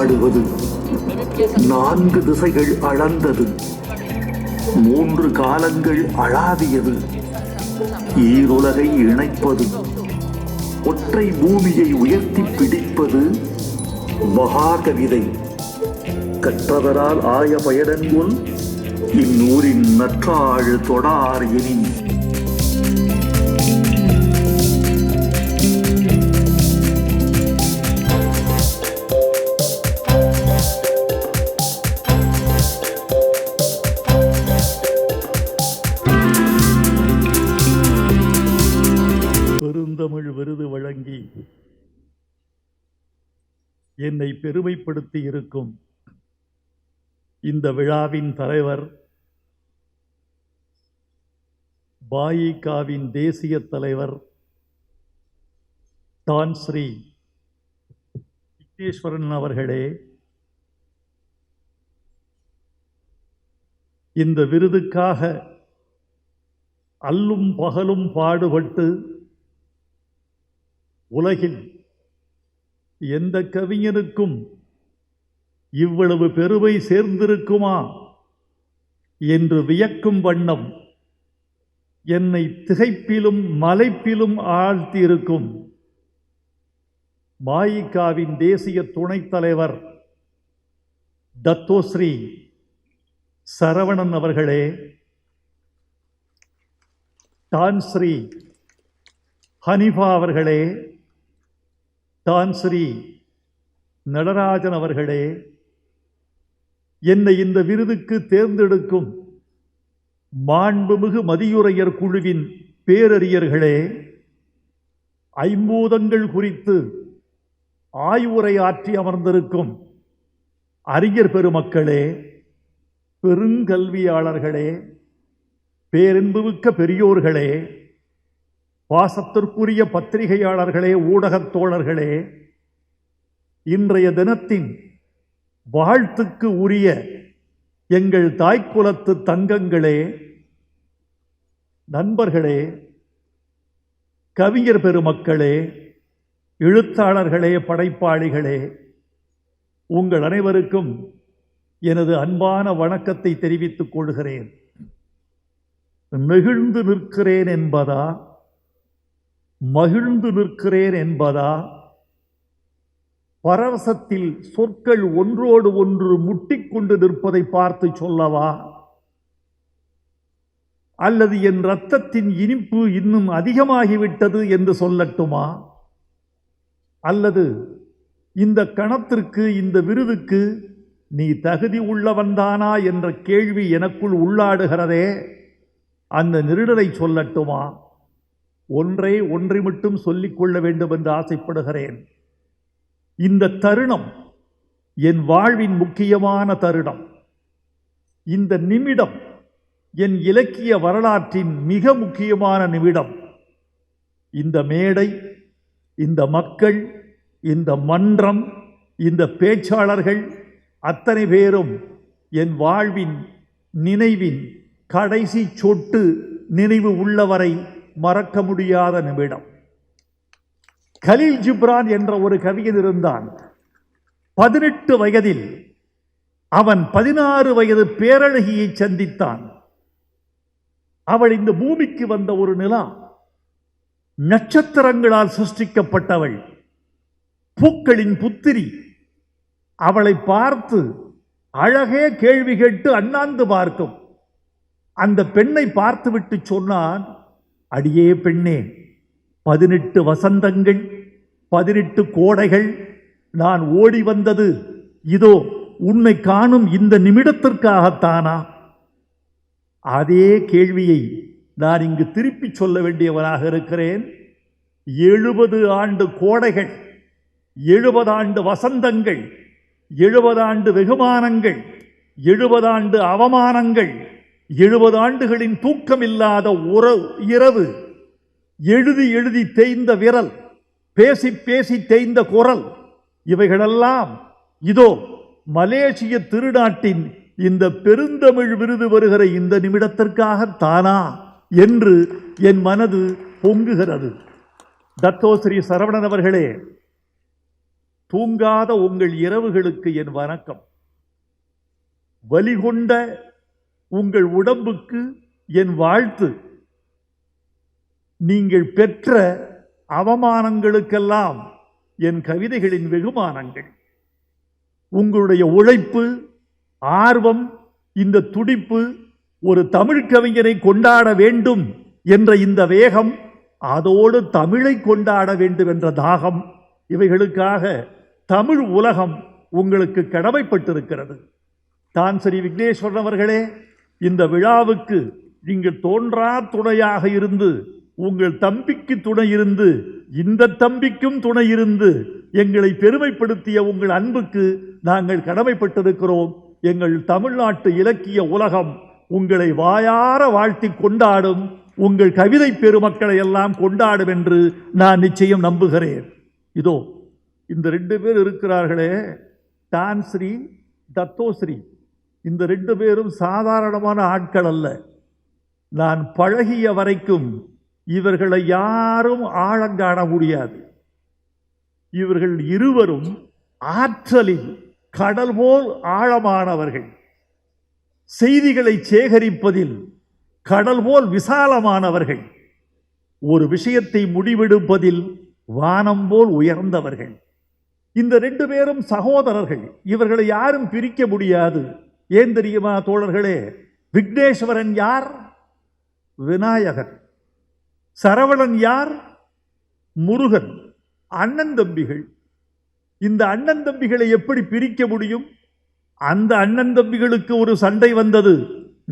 பாடுவது. 4 திசைகள் அளந்தது, 3 காலங்கள் அளாவியது. ஈருலகை இணைப்பது, ஒற்றை பூமியை உயர்த்தி பிடிப்பது மகாகவிதை. கற்றவரால் ஆய பயனன்கொல் இந்நூரின் நற்றாழ் தொடார் எனி. பெருந்தமிழ் விருது வழங்கி என்னை பெருமைப்படுத்தி இருக்கும் இந்த விழாவின் தலைவர், பாயிகாவின் தேசிய தலைவர் டான் ஸ்ரீ விக்னேஸ்வரன் அவர்களே, இந்த விருதுக்காக அல்லும் பகலும் பாடுபட்டு உலகில் எந்த கவிஞனுக்கும் இவ்வளவு பெருமை சேர்ந்திருக்குமா என்று வியக்கும் வண்ணம் என்னை திகைப்பிலும் மலைப்பிலும் ஆழ்த்தியிருக்கும் பாயிகாவின் தேசிய துணைத் தலைவர் டத்தோஸ்ரீ சரவணன் அவர்களே, டான் ஸ்ரீ ஹனிஃபா அவர்களே, டான் ஸ்ரீ நடராஜன் அவர்களே, என்னை இந்த விருதுக்கு தேர்ந்தெடுக்கும் மாண்புமிகு மதியுரையர் குழுவின் பேரறிஞர்களே, ஐம்பூதங்கள் குறித்து ஆய்வுரை ஆற்றி அமர்ந்திருக்கும் அறிஞர் பெருமக்களே, பெருங்கல்வியாளர்களே, பேரன்புமிக்க பெரியோர்களே, பாசத்திற்குரிய பத்திரிகையாளர்களே, ஊடகத் தோழர்களே, இன்றைய தினத்தின் வாழ்த்துக்கு உரிய எங்கள் தாய்க்குலத்து தங்கங்களே, நண்பர்களே, கவிஞர் பெருமக்களே, எழுத்தாளர்களே, படைப்பாளிகளே, உங்கள் அனைவருக்கும் எனது அன்பான வணக்கத்தை தெரிவித்துக் கொள்கிறேன். நெகிழ்ந்து நிற்கிறேன் என்பதா, மகிழ்ந்து நிற்கிறேன் என்பதா, பரவசத்தில் சொற்கள் ஒன்றோடு ஒன்று முட்டிக்கொண்டு நிற்பதை பார்த்து சொல்லவா, அல்லது என் இரத்தத்தின் இனிப்பு இன்னும் அதிகமாகிவிட்டது என்று சொல்லட்டுமா, அல்லது இந்த கணத்திற்கு, இந்த விருதுக்கு நீ தகுதி உள்ளவன்தானா என்ற கேள்வி எனக்குள் உள்ளாடுகிறதே, அந்த நெருடலை சொல்லட்டுமா? ஒன்றை மட்டும் சொல்லிக்கொள்ள வேண்டும் என்று ஆசைப்படுகிறேன். இந்த தருணம் என் வாழ்வின் முக்கியமான தருணம். இந்த நிமிடம் என் இலக்கிய வரலாற்றின் மிக முக்கியமான நிமிடம். இந்த மேடை, இந்த மக்கள், இந்த மன்றம், இந்த பேச்சாளர்கள் அத்தனை பேரும் என் வாழ்வின் நினைவின் கடைசி சொட்டு நினைவு உள்ளவரை மறக்க முடியாத நிமிடம். கலீல் ஜிப்ரான் என்ற ஒரு கவிஞன் இருந்தான். 18 வயதில் அவன் 16 வயது பேரழகியை சந்தித்தான். அவள் இந்த பூமிக்கு வந்த ஒரு நிலா, நட்சத்திரங்களால் சிருஷ்டிக்கப்பட்டவள், பூக்களின் புத்திரி. அவளை பார்த்து அழகே கேள்வி கேட்டு அண்ணாந்து பார்க்கும். அந்த பெண்ணை பார்த்துவிட்டு சொன்னான், அடியே பெண்ணே, 18 வசந்தங்கள், 18 கோடைகள் நான் ஓடி வந்தது இதோ உன்னை காணும் இந்த நிமிடத்திற்காகத்தானா? அதே கேள்வியை நான் இங்கு திருப்பி சொல்ல வேண்டியவனாக இருக்கிறேன். 70 ஆண்டு கோடைகள், 70 ஆண்டு வசந்தங்கள், 70 ஆண்டு வெகுமானங்கள், 70 ஆண்டு அவமானங்கள், 70 ஆண்டுகளின் தூக்கமில்லாத இரவு, எழுதி எழுதி தேய்ந்த விரல், பேசி பேசி தேய்ந்த குரல், இவைகளெல்லாம் இதோ மலேசிய திருநாட்டின் இந்த பெருந்தமிழ் விருது வருகிற இந்த நிமிடத்திற்காகத்தானா என்று என் மனது பொங்குகிறது. டத்தோஸ்ரீ சரவணன் அவர்களே, தூங்காத உங்கள் இரவுகளுக்கு என் வணக்கம். வலிகொண்ட உங்கள் உடம்புக்கு என் வாழ்த்து. நீங்கள் பெற்ற அவமானங்களுக்கெல்லாம் என் கவிதைகளின் வெகுமானங்கள். உங்களுடைய உழைப்பு, ஆர்வம், இந்த துடிப்பு, ஒரு தமிழ் கவிஞரை கொண்டாட வேண்டும் என்ற இந்த வேகம், அதோடு தமிழை கொண்டாட வேண்டும் என்ற தாகம், இவைகளுக்காக தமிழ் உலகம் உங்களுக்கு கடமைப்பட்டிருக்கிறது. தான் ஸ்ரீ விக்னேஸ்வரன் அவர்களே, இந்த விழாவுக்கு நீங்கள் தோன்றா துணையாக இருந்து, உங்கள் தம்பிக்கு துணை இருந்து, இந்த தம்பிக்கும் துணை இருந்து எங்களை பெருமைப்படுத்திய உங்கள் அன்புக்கு நாங்கள் கடமைப்பட்டிருக்கிறோம். எங்கள் தமிழ்நாட்டு இலக்கிய உலகம் உங்களை வாயார வாழ்த்தி கொண்டாடும். உங்கள் கவிதை பெருமக்களை எல்லாம் கொண்டாடும் என்று நான் நிச்சயம் நம்புகிறேன். இதோ இந்த 2 பேர் இருக்கிறார்களே, டான்ஸ்ரீ, தத்தோஸ்ரீ, இந்த 2 பேரும் சாதாரணமான ஆட்கள் அல்ல. நான் பழகிய வரைக்கும் இவர்களை யாரும் ஆழங்காண முடியாது. இவர்கள் இருவரும் ஆற்றலில் கடல் போல் ஆழமானவர்கள். செய்திகளை சேகரிப்பதில் கடல் போல் விசாலமானவர்கள். ஒரு விஷயத்தை முடிவெடுப்பதில் வானம் போல் உயர்ந்தவர்கள். இந்த 2 பேரும் சகோதரர்கள். இவர்களை யாரும் பிரிக்க முடியாது. ஏன் தெரியுமா தோழர்களே? விக்னேஸ்வரன் யார்? விநாயகர். சரவணன் யார்? முருகன். அண்ணன் தம்பிகள். இந்த அண்ணன் தம்பிகளை எப்படி பிரிக்க முடியும்? அந்த அண்ணன் தம்பிகளுக்கு ஒரு சண்டை வந்தது,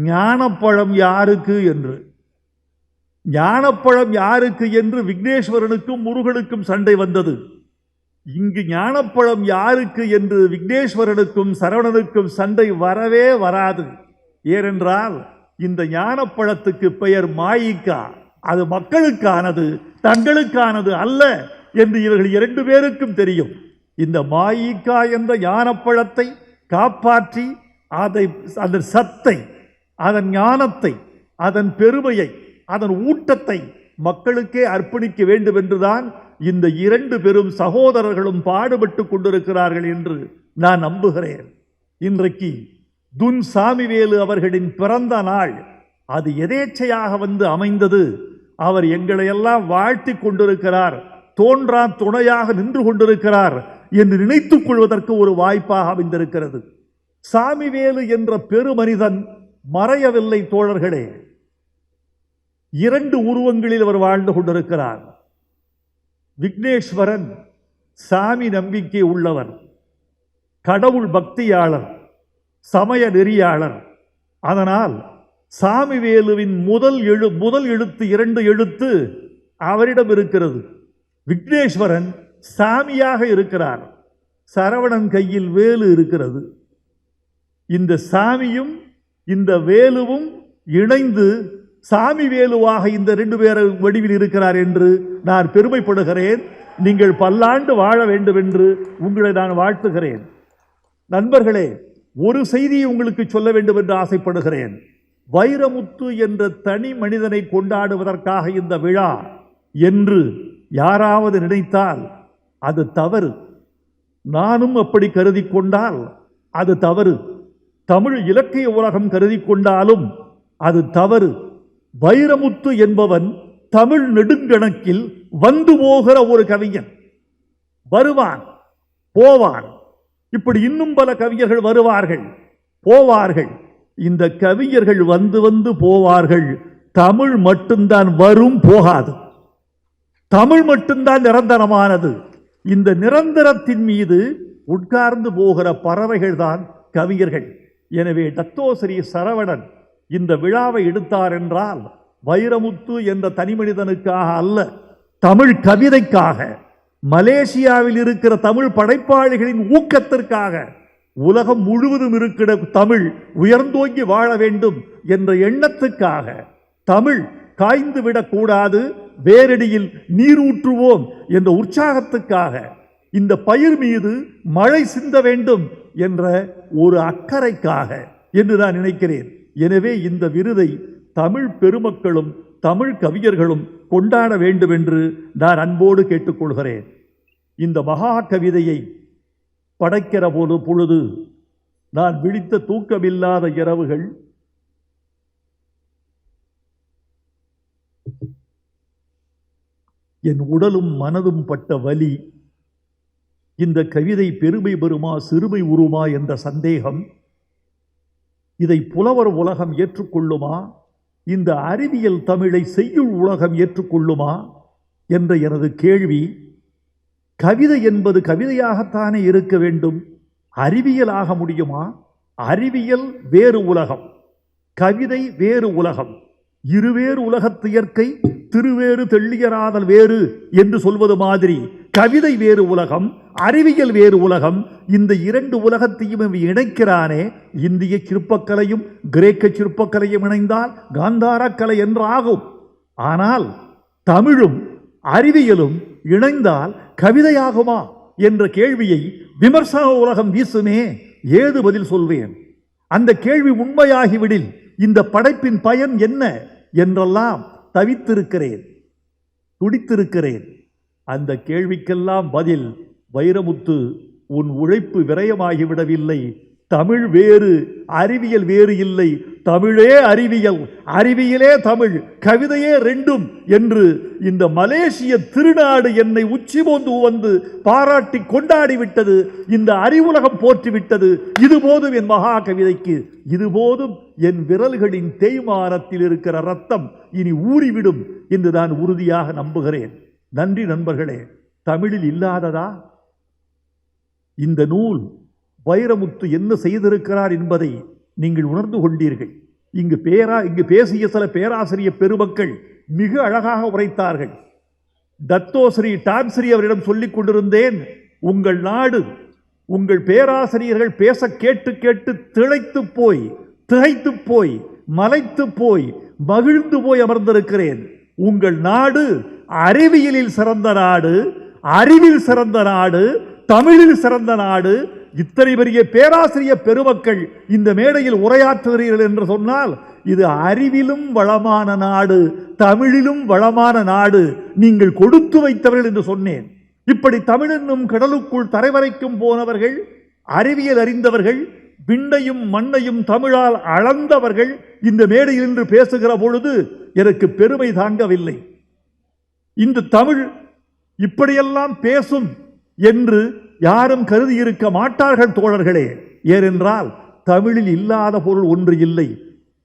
ஞானப்பழம் யாருக்கு என்று. ஞானப்பழம் யாருக்கு என்று விக்னேஸ்வரனுக்கும் முருகனுக்கும் சண்டை வந்தது. இங்கு ஞானப்பழம் யாருக்கு என்று விக்னேஸ்வரனுக்கும் சரவணனுக்கும் சண்டை வரவே வராது. ஏனென்றால் இந்த ஞானப்பழத்துக்கு பெயர் மாயிக்கா. அது மக்களுக்கானது, தங்களுக்கானது அல்ல என்று இவர்கள் 2 பேருக்கும் தெரியும். இந்த மாயிக்கா என்ற ஞானப்பழத்தை காப்பாற்றி அதன் சத்தை, அதன் ஞானத்தை, அதன் பெருமையை, அதன் ஊட்டத்தை மக்களுக்கே அர்ப்பணிக்க வேண்டும் என்றுதான் இந்த 2 பெரும் சகோதரர்களும் பாடுபட்டு கொண்டிருக்கிறார்கள் என்று நான் நம்புகிறேன். இன்றைக்கு துன் சாமிவேலு அவர்களின் பிறந்த நாள். அது எதேச்சையாக வந்து அமைந்தது. அவர் எங்களை எல்லாம் வாழ்த்தி கொண்டிருக்கிறார், தோன்றா துணையாக நின்று கொண்டிருக்கிறார் என்று நினைத்துக் கொள்வதற்கு ஒரு வாய்ப்பாக அமைந்திருக்கிறது. சாமிவேலு என்ற பெருமனிதன் மறையவில்லை தோழர்களே. 2 உருவங்களில் அவர் வாழ்ந்து கொண்டிருக்கிறார். விக்னேஸ்வரன் சாமி நம்பிக்கை உள்ளவர், கடவுள் பக்தியாளர், சமய நெறியாளர். அதனால் சாமிவேலுவின் முதல் எழுத்து 2 எழுத்து அவரிடம் இருக்கிறது. விக்னேஸ்வரன் சாமியாக இருக்கிறார். சரவணன் கையில் வேலு இருக்கிறது. இந்த சாமியும் இந்த வேலுவும் இணைந்து சாமி வேலுவாக இந்த 2 பேர் வடிவில் இருக்கிறார் என்று நான் பெருமைப்படுகிறேன். நீங்கள் பல்லாண்டு வாழ வேண்டும் என்று உங்களை நான் வாழ்த்துகிறேன். நண்பர்களே, ஒரு செய்தியை உங்களுக்கு சொல்ல வேண்டும் என்று ஆசைப்படுகிறேன். வைரமுத்து என்ற தனி மனிதனை கொண்டாடுவதற்காக இந்த விழா என்று யாராவது நினைத்தால் அது தவறு. நானும் அப்படி கருதி கொண்டால் அது தவறு. தமிழ் இலக்கிய உலகம் கருதி கொண்டாலும் அது தவறு. வைரமுத்து என்பவன் தமிழ் நெடுங்கணக்கில் வந்து போகிற ஒரு கவிஞன். வருவான், போவான். இப்படி இன்னும் பல கவிஞர்கள் வருவார்கள், போவார்கள். இந்த கவிஞர்கள் வந்து வந்து போவார்கள். தமிழ் மட்டும்தான் வரும், போகாது. தமிழ் மட்டும்தான் நிரந்தரமானது. இந்த நிரந்தரத்தின் மீது உட்கார்ந்து போகிற பறவைகள் தான் கவிஞர்கள். எனவே தத்தோஸ்ரீ சரவணன் இந்த விழாவை எடுத்தார் என்றால் வைரமுத்து என்ற தனி மனிதனுக்காக அல்ல, தமிழ் கவிதைக்காக, மலேசியாவில் இருக்கிற தமிழ் படைப்பாளிகளின் ஊக்கத்திற்காக, உலகம் முழுவதும் இருக்கிற தமிழ் உயர்ந்தோங்கி வாழ வேண்டும் என்ற எண்ணத்துக்காக, தமிழ் காய்ந்து விடக்கூடாது, வேரடியில் நீர் ஊற்றுவோம் என்ற உற்சாகத்துக்காக, இந்த பயிர் மீது மழை சிந்த வேண்டும் என்ற ஒரு அக்கறைக்காக என்று நான் நினைக்கிறேன். எனவே இந்த விருதை தமிழ் பெருமக்களும் தமிழ் கவிஞர்களும் கொண்டாட வேண்டும் என்று நான் அன்போடு கேட்டுக்கொள்கிறேன். இந்த மகா கவிதையை படைக்கிற பொழுது நான் விழித்த தூக்கமில்லாத இரவுகள், என் உடலும் மனதும் பட்ட வலி, இந்த கவிதை பெருமை பெறுமா சிறுமை உருமா என்ற சந்தேகம், இதை புலவர் உலகம் ஏற்றுக்கொள்ளுமா, இந்த அறிவியல் தமிழை செய்யுள் உலகம் ஏற்றுக்கொள்ளுமா என்ற எனது கேள்வி. கவிதை என்பது கவிதையாகத்தானே இருக்க வேண்டும், அறிவியலாக முடியுமா? அறிவியல் வேறு உலகம், கவிதை வேறு உலகம். இருவேறு உலகத்து இயற்கை திருவேறு தெள்ளியராதல் வேறு என்று சொல்வது மாதிரி கவிதை வேறு உலகம், அறிவியல் வேறு உலகம். இந்த இரண்டு உலகத்தையும் இணைக்கிறானே. இந்திய சிற்பக்கலையும் கிரேக்க சிற்பக்கலையும் இணைந்தால் காந்தார கலை என்று ஆகும். ஆனால் தமிழும் அறிவியலும் இணைந்தால் கவிதையாகுமா என்ற கேள்வியை விமர்சன உலகம் வீசுமே. ஏது பதில் சொல்வேன்? அந்த கேள்வி உண்மையாகிவிடில் இந்த படைப்பின் பயன் என்ன என்றெல்லாம் தவித்திருக்கிறேன், துடித்திருக்கிறேன். அந்த கேள்விக்கெல்லாம் பதில், வைரமுத்து, உன் உழைப்பு விரயமாகிவிடவில்லை. தமிழ் வேறு அறிவியல் வேறு இல்லை, தமிழே அறிவியல், அறிவியலே தமிழ், கவிதையே ரெண்டும் என்று இந்த மலேசிய திருநாடு என்னை உச்சி மோந்து வந்து பாராட்டி கொண்டாடிவிட்டது. இந்த அறிவுலகம் போற்றிவிட்டது. இது போதும் என் மகா கவிதைக்கு, இது போதும் என் விரல்களின் தேய்மானத்தில் இருக்கிற ரத்தம் இனி ஊறிவிடும் என்று நான் உறுதியாக நம்புகிறேன். நன்றி நண்பர்களே. தமிழில் இல்லாததா? இந்த நூல் வைரமுத்து என்ன செய்திருக்கிறார் என்பதை நீங்கள் உணர்ந்து கொண்டீர்கள். இங்கு பேசிய சில பேராசிரியர் பெருமக்கள் மிக அழகாக உரைத்தார்கள். தத்தோஸ்ரீ டான்ஸ்ரீ அவரிடம் சொல்லிக் கொண்டிருந்தேன், உங்கள் நாடு, உங்கள் பேராசிரியர்கள் பேச கேட்டு கேட்டு திகைத்து போய் மலைத்து போய் மகிழ்ந்து போய் அமர்ந்திருக்கிறேன். உங்கள் நாடு அறிவியலில் சிறந்த நாடு, அறிவில் சிறந்த நாடு, தமிழில் சிறந்த நாடு. இத்தனை பெரிய பேராசிரியர் பெருமக்கள் இந்த மேடையில் உரையாற்றுகிறீர்கள் என்று சொன்னால் இது அறிவிலும் வளமான நாடு, தமிழிலும் வளமான நாடு. நீங்கள் கொடுத்து வைத்தவர்கள் என்று சொன்னேன். இப்படி தமிழ் என்னும் கடலுக்குள் தரைவரைக்கும் போனவர்கள், அறிவியல் அறிந்தவர்கள், விண்ணையும் மண்ணையும் தமிழால் அளந்தவர்கள் இந்த மேடையில் என்று பேசுகிற பொழுது எனக்கு பெருமை தாங்கவில்லை. இந்த தமிழ் இப்படியெல்லாம் பேசும் என்று யாரும் கருதி இருக்க மாட்டார்கள் தோழர்களே. ஏனென்றால் தமிழில் இல்லாத பொருள் ஒன்று இல்லை.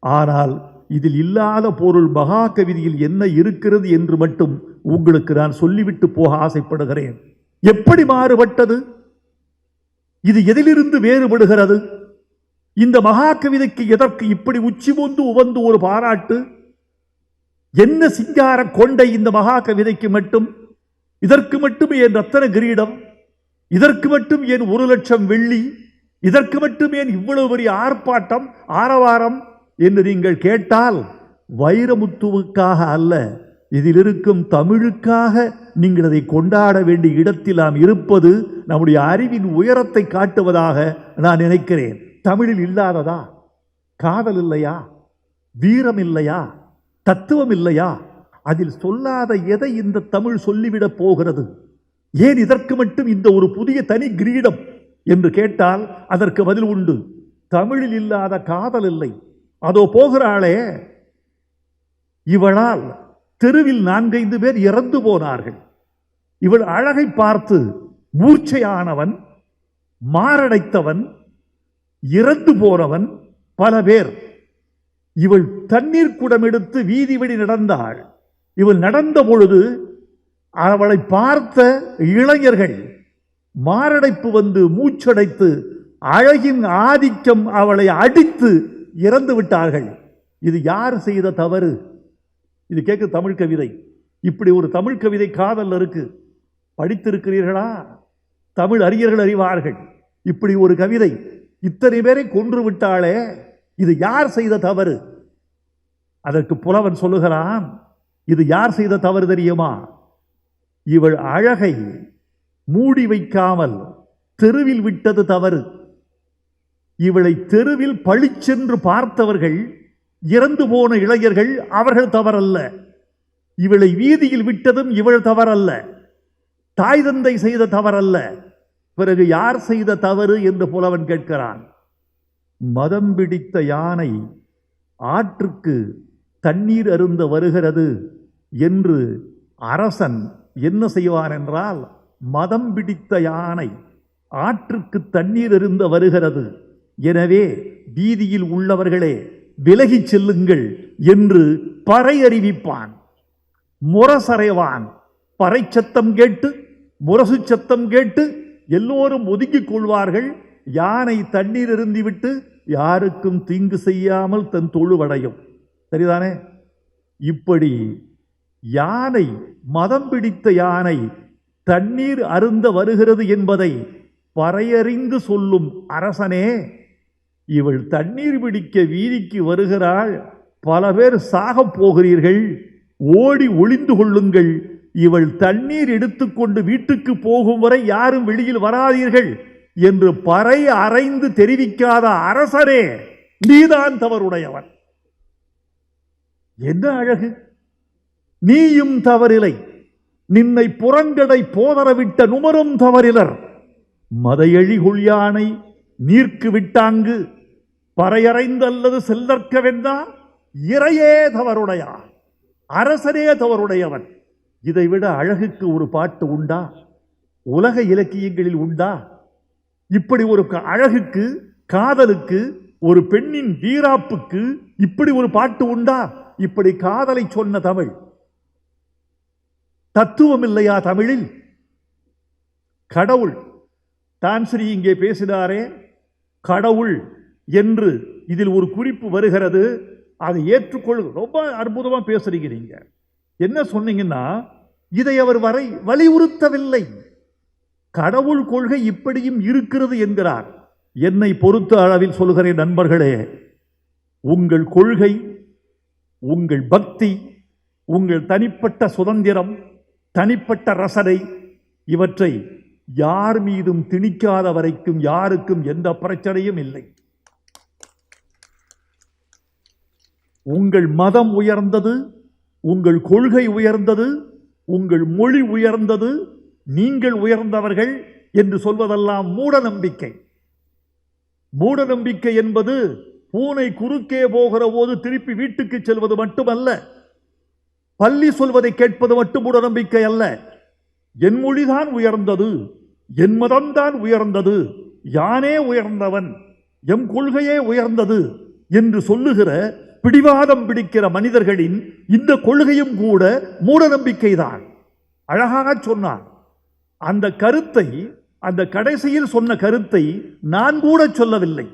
ஆனால் இதில் இல்லாத பொருள் மகா கவிதையில் என்ன இருக்கிறது என்று மட்டும் உங்களுக்கு நான் சொல்லிவிட்டு போக ஆசைப்படுகிறேன். எப்படி மாறுபட்டது? இது எதிலிருந்து வேறுபடுகிறது? இந்த மகா கவிதைக்கு எதற்கு இப்படி உச்சி மோந்து உவந்து ஒரு பாராட்டு? என்ன சிங்கார கொண்டை இந்த மகா கவிதைக்கு மட்டும்? இதற்கு மட்டும் என் ரத்தன கிரீடம், இதற்கு மட்டும் ஏன் 1,00,000 வெள்ளி, இதற்கு மட்டும் ஏன் இவ்வளவு பெரிய ஆர்ப்பாட்டம் ஆரவாரம் என்று நீங்கள் கேட்டால், வைரமுத்துவுக்காக அல்ல, இதில் இருக்கும் தமிழுக்காக நீங்கள் அதை கொண்டாட வேண்டிய இடத்தில் நாம் இருப்பது நம்முடைய அறிவின் உயரத்தை காட்டுவதாக நான் நினைக்கிறேன். தமிழில் இல்லாததா? காதல் இல்லையா? வீரம் இல்லையா? தத்துவம் இல்லையா? அதில் சொல்லாத எதை இந்த தமிழ் சொல்லிவிடப் போகிறது? ஏன் இதற்கு மட்டும் இந்த ஒரு புதிய தனி கிரீடம் என்று கேட்டால் அதற்கு பதில் உண்டு. தமிழில் இல்லாத காதல் இல்லை. அதோ போகிறாளே, இவளால் தெருவில் 4-5 பேர் இறந்து போனார்கள். இவள் அழகை பார்த்து மூர்ச்சையானவன், மாரடைத்தவன், இறந்து போனவன் பல பேர். இவள் தண்ணீர் குடம் எடுத்து வீதி வழி நடந்தாள். இவள் நடந்த பொழுது அவளை பார்த்த இளைஞர்கள் மாரடைப்பு வந்து மூச்சடைத்து அழகின் ஆதிக்கம் அவளை அடித்து இறந்து விட்டார்கள். இது யார் செய்த தவறு? இது கேட்க தமிழ் கவிதை. இப்படி ஒரு தமிழ் கவிதை காதல் இருக்கு, படித்திருக்கிறீர்களா? தமிழ் அறிஞர்கள் அறிவார்கள். இப்படி ஒரு கவிதை இத்தனை பேரை கொன்று விட்டாளே, இது யார் செய்த தவறு? அதற்கு புலவன் சொல்லுகிறான், இது யார் செய்த தவறு தெரியுமா? இவள் அழகை மூடி வைக்காமல் தெருவில் விட்டது தவறு. இவளை தெருவில் பழிச்சென்று பார்த்தவர்கள், இறந்து போன இளைஞர்கள், அவர்கள் தவறல்ல. இவளை வீதியில் விட்டதும் இவள் தவறல்ல. தாய் தந்தை செய்த தவறல்ல. பிறகு யார் செய்த தவறு என்று புலவன் கேட்கிறான். மதம் பிடித்த யானை ஆற்றுக்கு தண்ணீர் அருந்த வருகிறது என்று அரசன் என்ன செய்வான் என்றால், மதம் பிடித்த யானை ஆற்றுக்கு தண்ணீர் அருந்த வருகிறது, எனவே வீதியில் உள்ளவர்களே விலகிச் செல்லுங்கள் என்று பறை அறிவிப்பான். முரசறைவான். பறை சத்தம் கேட்டு முரசு சத்தம் கேட்டு எல்லோரும் ஒதுக்கிக் கொள்வார்கள். யானை தண்ணீர் அருந்திவிட்டு யாருக்கும் தீங்கு செய்யாமல் தன் தொழுவடையும். சரிதானே? இப்படி யானை, மதம் பிடித்த யானை தண்ணீர் அருந்த வருகிறது என்பதை பறையறிந்து சொல்லும் அரசனே, இவள் தண்ணீர் பிடிக்க வீதிக்கு வருகிறாள், பல பேர் சாகப் போகிறீர்கள், ஓடி ஒளிந்து கொள்ளுங்கள், இவள் தண்ணீர் எடுத்துக்கொண்டு வீட்டுக்கு போகும் வரை யாரும் வெளியில் வராதீர்கள் என்று பறை அறைந்து தெரிவிக்காத அரசரே, நீதான் தவறுடையவன். என்ன அழகு! நீயும் தவறில்லை, நின்னை புறங்கடை போதரவிட்ட நுமரும் தவறிலர், மதையழி கொள்யானை நீர்க்கு விட்டாங்கு பறையறைந்து அல்லது செல்லற்க வென்றா இறையே தவறுடையா, அரசரே தவறுடையவன். இதைவிட அழகுக்கு ஒரு பாட்டு உண்டா? உலக இலக்கியங்களில் உண்டா? இப்படி ஒரு அழகுக்கு, காதலுக்கு, ஒரு பெண்ணின் வீராப்புக்கு இப்படி ஒரு பாட்டு உண்டா? இப்படி காதலை சொன்ன தமிழ். தத்துவம் இல்லையா தமிழில்? கடவுள், தான்ஸ்ரீ இங்கே பேசினாரே, கடவுள் என்று இதில் ஒரு குறிப்பு வருகிறது, அதை ஏற்றுக்கொள். ரொம்ப அற்புதமா பேசுறீங்க. நீங்க என்ன சொன்னீங்கன்னா, இதை அவர் வலியுறுத்தவில்லை. கடவுள் கொள்கை இப்படியும் இருக்கிறது என்கிறார். என்னை பொறுத்த அளவில் சொல்கிறேன் நண்பர்களே, உங்கள் கொள்கை, உங்கள் பக்தி, உங்கள் தனிப்பட்ட சுதந்திரம், தனிப்பட்ட ரசனை, இவற்றை யார் மீதும் திணிக்காத வரைக்கும் யாருக்கும் எந்த பிரச்சனையும் இல்லை. உங்கள் மதம் உயர்ந்தது, உங்கள் கொள்கை உயர்ந்தது, உங்கள் மொழி உயர்ந்தது, நீங்கள் உயர்ந்தவர்கள் என்று சொல்வதெல்லாம் மூட நம்பிக்கை. மூட நம்பிக்கை என்பது பூனை குறுக்கே போகிற போது திருப்பி வீட்டுக்கு செல்வது மட்டுமல்ல, பள்ளி சொல்வதை கேட்பது மட்டும் மூட நம்பிக்கை அல்ல. என் மொழிதான் உயர்ந்தது, என் மதம்தான் உயர்ந்தது, யானே உயர்ந்தவன், எம் கொள்கையே உயர்ந்தது என்று சொல்லுகிற பிடிவாதம் பிடிக்கிற மனிதர்களின் இந்த கொள்கையும் கூட மூட நம்பிக்கைதான். அழகாக சொன்னார். அந்த கருத்தை, அந்த கடைசியில் சொன்ன கருத்தை நான் கூட சொல்லவில்லை.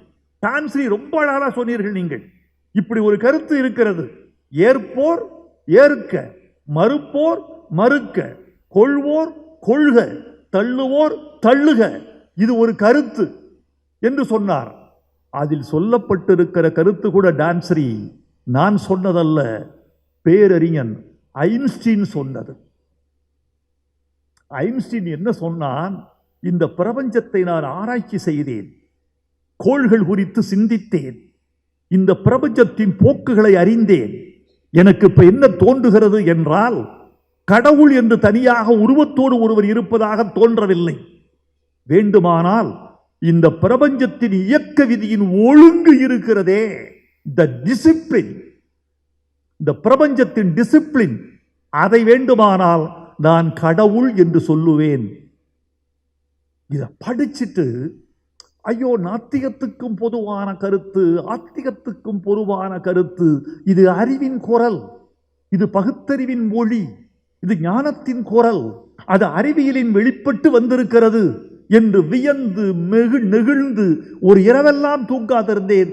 தான்ஸ்ரீ ரொம்ப அழகாக சொன்னீர்கள். நீங்கள் இப்படி ஒரு கருத்து இருக்கிறது, ஏற்போர் ஏற்க, மறுப்போர் மறுக்க, கொள்வோர் கொள்க, தள்ளுவோர் தள்ளுக, இது ஒரு கருத்து என்று சொன்னார். அதில் சொல்லப்பட்டிருக்கிற கருத்து கூட டான்ஸ்ரீ நான் சொன்னதல்ல, பேரறிஞன் ஐன்ஸ்டீன் சொன்னது. ஐன்ஸ்டீன் என்ன சொன்னான்? இந்த பிரபஞ்சத்தை நான் ஆராய்ச்சி செய்தேன், கோள்கள் குறித்து சிந்தித்தேன், இந்த பிரபஞ்சத்தின் போக்குகளை அறிந்தேன். எனக்கு இப்ப என்ன தோன்றுகிறது என்றால், கடவுள் என்று தனியாக உருவத்தோடு ஒருவர் இருப்பதாக தோன்றவில்லை. வேண்டுமானால் இந்த பிரபஞ்சத்தின் இயக்க விதியின் ஒழுங்கு இருக்கிறதே, இந்த டிசிப்ளின், இந்த பிரபஞ்சத்தின் டிசிப்ளின், அதை வேண்டுமானால் நான் கடவுள் என்று சொல்லுவேன். இதை படிச்சுட்டு ஐயோ, நாத்திகத்துக்கும் பொதுவான கருத்து, ஆத்திகத்துக்கும் பொதுவான கருத்து, இது அறிவின் குரல், இது பகுத்தறிவின் மொழி, இது ஞானத்தின் குரல், அது அறிவியலின் வெளிப்பட்டு வந்திருக்கிறது என்று வியந்து நெகிழ்ந்து ஒரு இரவெல்லாம் தூங்காதிருந்தேன்.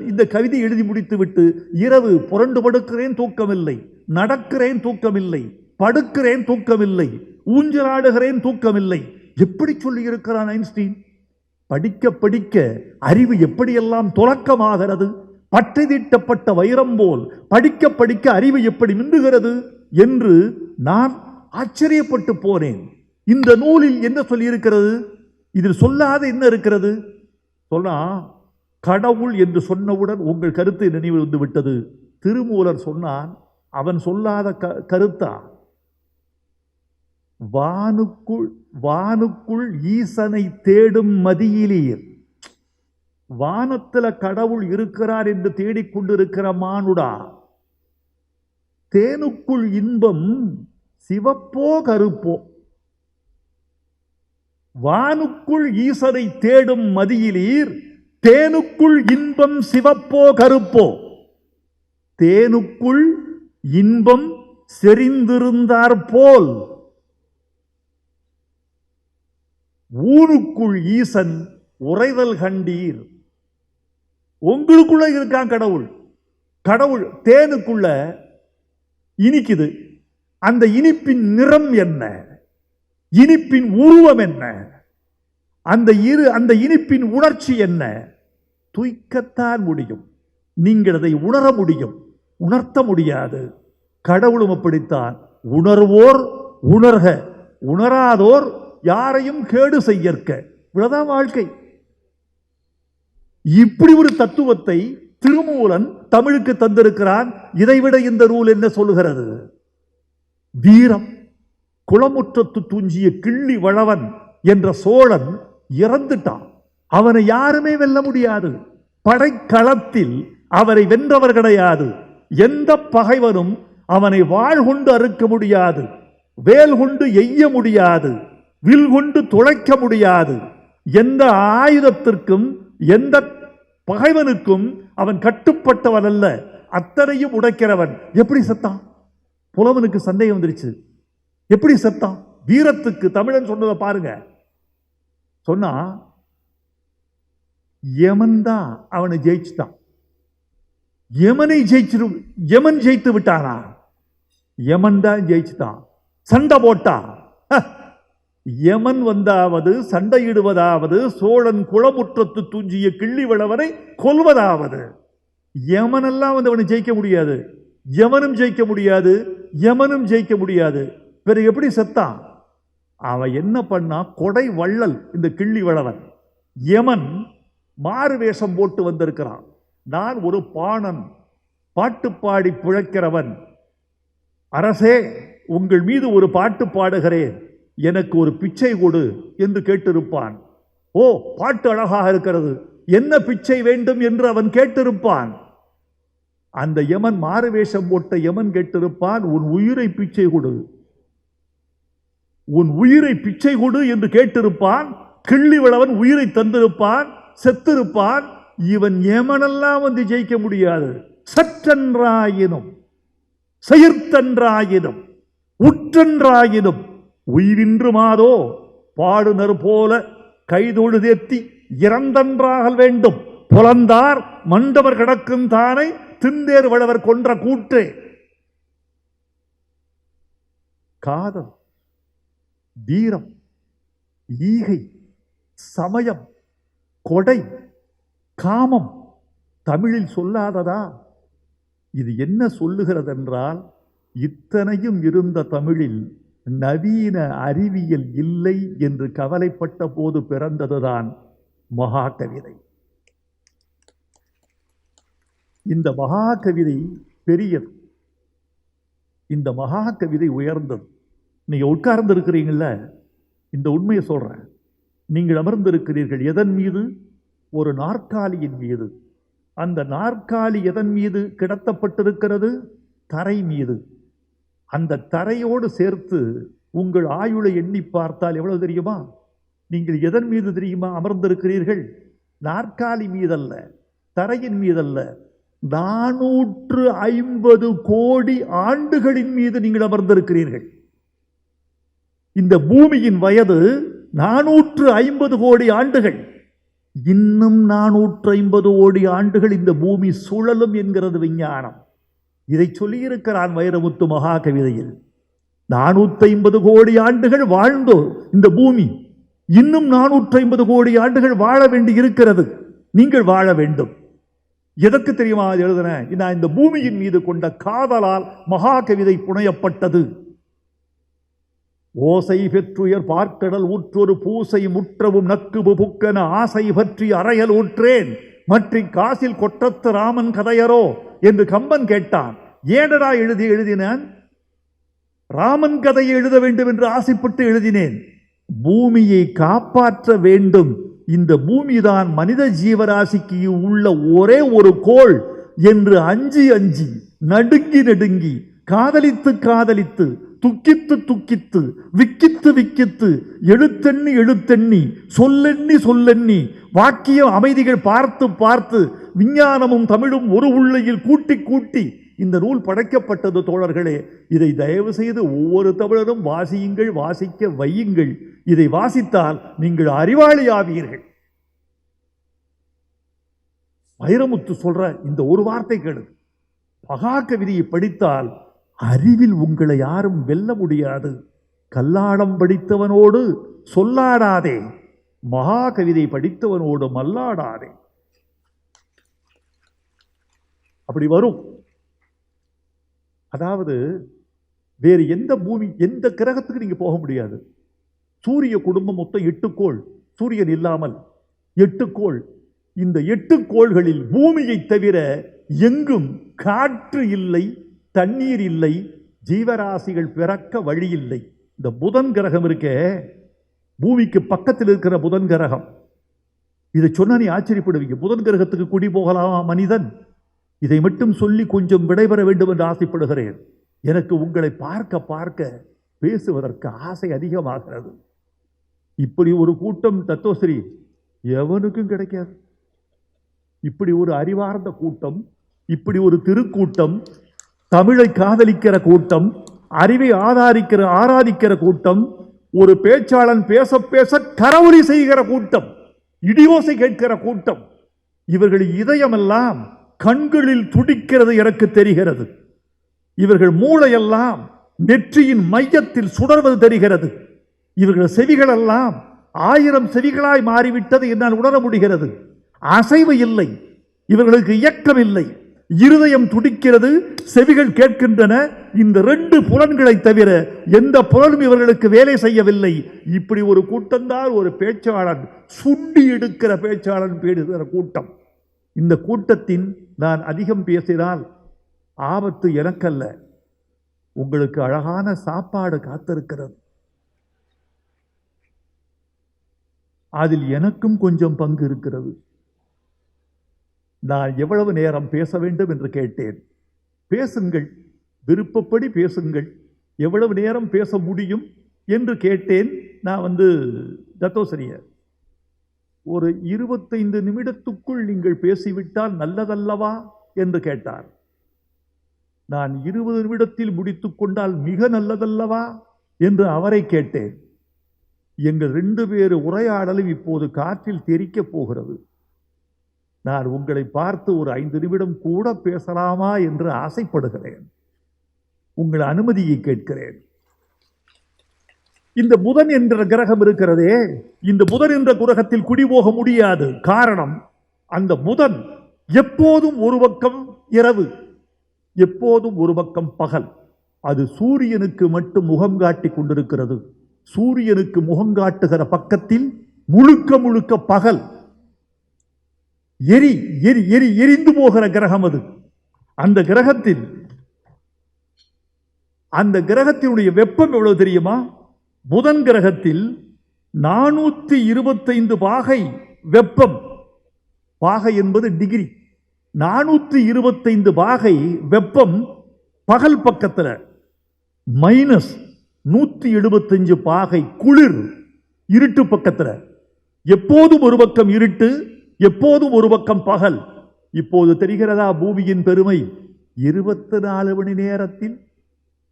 இந்த கவிதை எழுதி முடித்து விட்டு இரவு புரண்டு படுக்கிறேன், தூக்கமில்லை, நடக்கிறேன், தூக்கமில்லை, படுக்கிறேன், தூக்கமில்லை, ஊஞ்சலாடுகிறேன், தூக்கமில்லை. எப்படி சொல்லி இருக்கிறான் ஐன்ஸ்டீன்? படிக்க படிக்க அறிவு எப்படியெல்லாம் துலக்கமாகிறது, பட்டை தீட்டப்பட்ட வைரம் போல் படிக்க படிக்க அறிவு எப்படி மின்னுகிறது என்று நான் ஆச்சரியப்பட்டு போனேன். இந்த நூலில் என்ன சொல்லி இருக்கிறது? இதில் சொல்லாத என்ன இருக்கிறது? சொன்னா, கடவுள் என்று சொன்னவுடன் உங்கள் கருத்து நினைவு வந்து விட்டது. திருமூலர் சொன்னான், அவன் சொல்லாத கருத்தா? வானுக்குள் ஈசனை தேடும் மதியிலீர். வானத்துல கடவுள் இருக்கிறார் என்று தேடிக்கொண்டிருக்கிற மானுடா, தேனுக்குள் இன்பம் சிவப்போ கருப்போ? வானுக்குள் ஈசனை தேடும் மதியிலீர், தேனுக்குள் இன்பம் சிவப்போ கருப்போ? தேனுக்குள் இன்பம் செறிந்திருந்தார் போல் ஊனுக்குள் ஈசன் உறைதல் கண்டீர். உங்களுக்குள்ள இருக்கான் கடவுள். கடவுள் தேனுக்குள்ள இனிக்குது. அந்த இனிப்பின் நிறம் என்ன? இனிப்பின் உருவம் என்ன? அந்த இனிப்பின் உணர்ச்சி என்ன? துய்க்கத்தான் முடியும். நீங்கள் அதை உணர முடியும், உணர்த்த முடியாது. கடவுளும் அப்படித்தான். உணர்வோர் உணர்க, உணராதோர் யாரையும் கேடு செய்யற்க. இவ்வளவுதான் வாழ்க்கை. இப்படி ஒரு தத்துவத்தை திருமூலன் தமிழுக்கு தந்திருக்கிறான். இதைவிட இந்த நூல் என்ன சொல்லுகிறது? வீரம். குளமுற்றத்து துஞ்சிய கிள்ளி வளவன் என்ற சோழன் இறந்துட்டான். அவனை யாருமே வெல்ல முடியாது. படைக்களத்தில் அவரை வென்றவர் கிடையாது. எந்த பகைவனும் அவனை வாழ் கொண்டு அறுக்க முடியாது, வேல் கொண்டு எய்ய முடியாது, வில் கொண்டு துளைக்க முடியாது. எந்த ஆயுதத்திற்கும் எந்த பகைவனுக்கும் அவன் கட்டுப்பட்டவன் அல்ல. அத்தனையும் உடைக்கிறவன். எப்படி செத்தான்? புலவனுக்கு சந்தேகம் வந்துருச்சு. எப்படி செத்தான்? வீரத்துக்கு தமிழன் சொன்னதை பாருங்க. சொன்னா யமன் தான் அவனை ஜெயிச்சுட்டான். யமன் ஜெயித்து விட்டானா? யமன் தான் ஜெயிச்சுட்டான். சண்டை போட்டா யமன் வந்தாவது, சண்டையிடுவதாவது, சோழன் குளமுற்றத்து துஞ்சிய கிள்ளி வளவனை கொல்வதாவது. யமனெல்லாம் வந்து அவனை ஜெயிக்க முடியாது. யமனும் ஜெயிக்க முடியாது, யமனும் ஜெயிக்க முடியாது. பிறகு எப்படி செத்தான்? அவன் என்ன பண்ணா? கொடை வள்ளல் இந்த கிள்ளி வளவன். யமன் மாறு வேஷம் போட்டு வந்திருக்கிறான். நான் ஒரு பாணன், பாட்டு பாடி பிழைக்கிறவன். அரசே, உங்கள் மீது ஒரு பாட்டு பாடுகிறேன், எனக்கு ஒரு பிச்சை கொடு என்று கேட்டிருப்பான். ஓ, பாட்டு அழகாக இருக்கிறது, என்ன பிச்சை வேண்டும் என்று அவன் கேட்டிருப்பான். அந்த யமன், மாறுவேஷம் போட்ட யமன் கேட்டிருப்பான், உன் உயிரை பிச்சை கொடு, உன் உயிரை பிச்சை கொடு என்று கேட்டிருப்பான். கிள்ளி வளவன் உயிரை தந்திருப்பான், செத்திருப்பான். இவன் யமனெல்லாம் வந்து ஜெயிக்க முடியாது. சற்றன்றாயினும், செயற்தன்றாயினும், உற்றன்றாயினும் உயிரின்று மாதோ பாடுனர் போல கைதொழுதேத்தி இறந்தன்றாகல் வேண்டும். புலந்தார் மண்டவர் கிடக்கும் தானை திந்தேர் வளவர் கொன்ற கூற்றே. காதல், வீரம், ஈகை, சமயம், கொடை, காமம் தமிழில் சொல்லாததா? இது என்ன சொல்லுகிறது என்றால், இத்தனையும் இருந்த தமிழில் நவீன அறிவியல் இல்லை என்று கவலைப்பட்ட போது பிறந்ததுதான் மகாகவிதை. இந்த மகாகவிதை பெரியது, இந்த மகாகவிதை உயர்ந்தது. நீங்க உட்கார்ந்து இருக்கிறீங்கல்ல, இந்த உண்மையை சொல்றேன். நீங்கள் அமர்ந்திருக்கிறீர்கள் எதன் மீது? ஒரு நாற்காலியின் மீது. அந்த நாற்காலி எதன் மீது கிடத்தப்பட்டிருக்கிறது? தரை மீது. அந்த தரையோடு சேர்த்து உங்கள் ஆயுளை எண்ணி பார்த்தால் எவ்வளவு தெரியுமா? நீங்கள் எதன் மீது தெரியுமா அமர்ந்திருக்கிறீர்கள்? நாற்காலி மீதல்ல, தரையின் மீதல்ல, 450 கோடி ஆண்டுகளின் மீது நீங்கள் அமர்ந்திருக்கிறீர்கள். இந்த பூமியின் வயது 450 கோடி ஆண்டுகள். இன்னும் 450 கோடி ஆண்டுகள் இந்த பூமி சுழலும் என்கிறது விஞ்ஞானம். இதை சொல்லியிருக்கிறான் வைரமுத்து மகாகவிதையில். 450 கோடி ஆண்டுகள் வாழ்ந்தோ இந்த பூமி, இன்னும் 450 கோடி ஆண்டுகள் வாழ வேண்டி இருக்கிறது. நீங்கள் வாழ வேண்டும். எதற்கு தெரியுமா எழுதுனேன்? நான் இந்த பூமியின் மீது கொண்ட காதலால் மகாகவிதை புனையப்பட்டது. ஓசை பெற்றுயர் பார்க்கடல் ஊற்றொரு பூசை முற்றவும் நக்குபு புக்கன ஆசை பற்றி அறையல் ஊற்றேன் மற்றி காசில் கொற்றத்து ராமன் கதையரோ என்று கம்பன் கேட்டான். ஏடரா எழுதினான்? ராமன் கதையை எழுத வேண்டும் என்று ஆசைப்பட்டு எழுதினேன். பூமியை காப்பாற்ற வேண்டும், இந்த பூமிதான் மனித ஜீவராசிக்கு உள்ள ஒரே ஒரு கோள் என்று அஞ்சி அஞ்சி நடுங்கி நடுங்கி காதலித்து காதலித்து துக்கித்து துக்கித்து விக்கித்து விக்கித்து எழுத்தெண்ணி எழுத்தெண்ணி சொல்லெண்ணி சொல்லெண்ணி வாக்கிய அமைதிகள் பார்த்து பார்த்து விஞ்ஞானமும் தமிழும் ஒரு உள்ளையில் கூட்டி கூட்டி இந்த நூல் படைக்கப்பட்டது. தோழர்களே, இதை தயவு செய்து ஒவ்வொரு தமிழரும் வாசியுங்கள், வாசிக்க வையுங்கள். இதை வாசித்தால் நீங்கள் அறிவாளி ஆவீர்கள். வைரமுத்து சொல்ற இந்த ஒரு வார்த்தை கேளு, மகாகவிதையை படித்தால் அறிவில் உங்களை யாரும் வெல்ல முடியாது. கல்லாடம் படித்தவனோடு சொல்லாடாதே, மகாகவிதை படித்தவனோடு மல்லாடாதே. அப்படி வரும். அதாவது வேறு எந்த பூமி எந்த கிரகத்துக்கு நீங்க போக முடியாது. சூரிய குடும்பம் மொத்தம் 8 கோள், சூரியன் இல்லாமல் 8 கோள். இந்த 8 கோள்களில் பூமியை தவிர எங்கும் காற்று இல்லை, தண்ணீர் இல்லை, ஜீவராசிகள் பிறக்க வழி இல்லை. இந்த புதன் கிரகம் இருக்கே, பூமிக்கு பக்கத்தில் இருக்கிற புதன் கிரகம், இதை சொன்னா நீ ஆச்சரியப்படுவீங்க. புதன் கிரகத்துக்கு குடி போகலாமா மனிதன்? இதை மட்டும் சொல்லி கொஞ்சம் விடைபெற வேண்டும் என்று ஆசைப்படுகிறேன். எனக்கு உங்களை பார்க்க பார்க்க பேசுவதற்கு ஆசை அதிகமாகிறது. இப்படி ஒரு கூட்டம் தத்துவஸ்ரீ எவனுக்கும் கிடைக்காது. இப்படி ஒரு அறிவார்ந்த கூட்டம், இப்படி ஒரு திருக்கூட்டம், தமிழை காதலிக்கிற கூட்டம், அறிவை ஆராதிக்கிற கூட்டம், ஒரு பேச்சாளன் பேச பேச கரவொலி செய்கிற கூட்டம், இடியோசை கேட்கிற கூட்டம். இவர்கள் இதயமெல்லாம் கண்களில் துடிக்கிறது எனக்கு தெரிகிறது. இவர்கள் மூளையெல்லாம் நெற்றியின் மையத்தில் சுடர்வது தெரிகிறது. இவர்கள் செவிகளெல்லாம் 1000 செவிகளாய் மாறிவிட்டது என்னால் உணர முடிகிறது. அசைவு இல்லை, இவர்களுக்கு இயக்கம் இல்லை. இருதயம் துடிக்கிறது, செவிகள் கேட்கின்றன. இந்த 2 புலன்களை தவிர எந்த புலனும் இவர்களுக்கு வேலை செய்யவில்லை. இப்படி ஒரு கூட்டம்தான் ஒரு பேச்சாளன், சுண்டி எடுக்கிற பேச்சாளன் பேசுகிற கூட்டம். இந்த கூட்டத்தின் நான் அதிகம் பேசினால் ஆபத்து எனக்கல்ல, உங்களுக்கு அழகான சாப்பாடு காத்திருக்கிறது. அதில் எனக்கும் கொஞ்சம் பங்கு இருக்கிறது. நான் எவ்வளவு நேரம் பேச வேண்டும் என்று கேட்டேன். பேசுங்கள், விருப்பப்படி பேசுங்கள். எவ்வளவு நேரம் பேச முடியும் என்று கேட்டேன். நான் தத்தோசரிய ஒரு 25 நிமிடத்துக்குள் நீங்கள் பேசிவிட்டால் நல்லதல்லவா என்று கேட்டார். நான் 20 நிமிடத்தில் முடித்துக் கொண்டால் மிக நல்லதல்லவா என்று அவரை கேட்டேன். எங்கள் 2 பேர் உரையாடலும் இப்போது காற்றில் தெரிக்கப் போகிறது. நான் உங்களை பார்த்து ஒரு 5 நிமிடம் கூட பேசலாமா என்று ஆசைப்படுகிறேன். உங்கள் அனுமதியை கேட்கிறேன். இந்த புதன் என்ற கிரகம் இருக்கிறதே, இந்த புதன் என்ற கிரகத்தில் குடிபோக முடியாது. காரணம், அந்த புதன் எப்போதும் ஒரு பக்கம் இரவு, எப்போதும் ஒரு பக்கம் பகல். அது சூரியனுக்கு மட்டும் முகம் காட்டி கொண்டிருக்கிறது. சூரியனுக்கு முகம் காட்டுகிற பக்கத்தில் முழுக்க முழுக்க பகல். எரிந்து போகிற கிரகம் அது. அந்த கிரகத்தினுடைய வெப்பம் எவ்வளவு தெரியுமா? புதன் கிரகத்தில் 425 பாகை வெப்பம். பாகை என்பது டிகிரி. 425 பாகை வெப்பம் பகல் பக்கத்தில், -175 பாகை குளிர் இருட்டு பக்கத்தில். எப்போதும் ஒரு பக்கம் இருட்டு, எப்போதும் ஒரு பக்கம் பகல். இப்போது தெரிகிறதா பூமியின் பெருமை? 24 மணி நேரத்தில்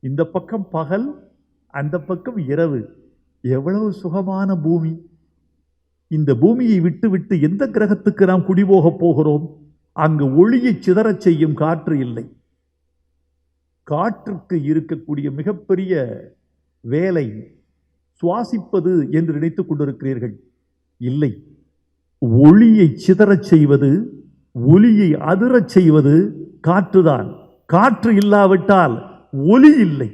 இந்த பக்கம் பகல், அந்த பக்கம் இரவு. எவ்வளவு சுகமான பூமி! இந்த பூமியை விட்டு விட்டு எந்த கிரகத்துக்கு நாம் குடிபோக போகிறோம்? அங்கு ஒளியை சிதறச் செய்யும் காற்று இல்லை. காற்றுக்கு இருக்கக்கூடிய மிகப்பெரிய வேலை சுவாசிப்பது என்று நினைத்துக் கொண்டிருக்கிறீர்கள். இல்லை, ஒளியை சிதறச் செய்வது, ஒளியை அதிரச் செய்வது காற்றுதான். காற்று இல்லாவிட்டால் ஒளி இல்லை.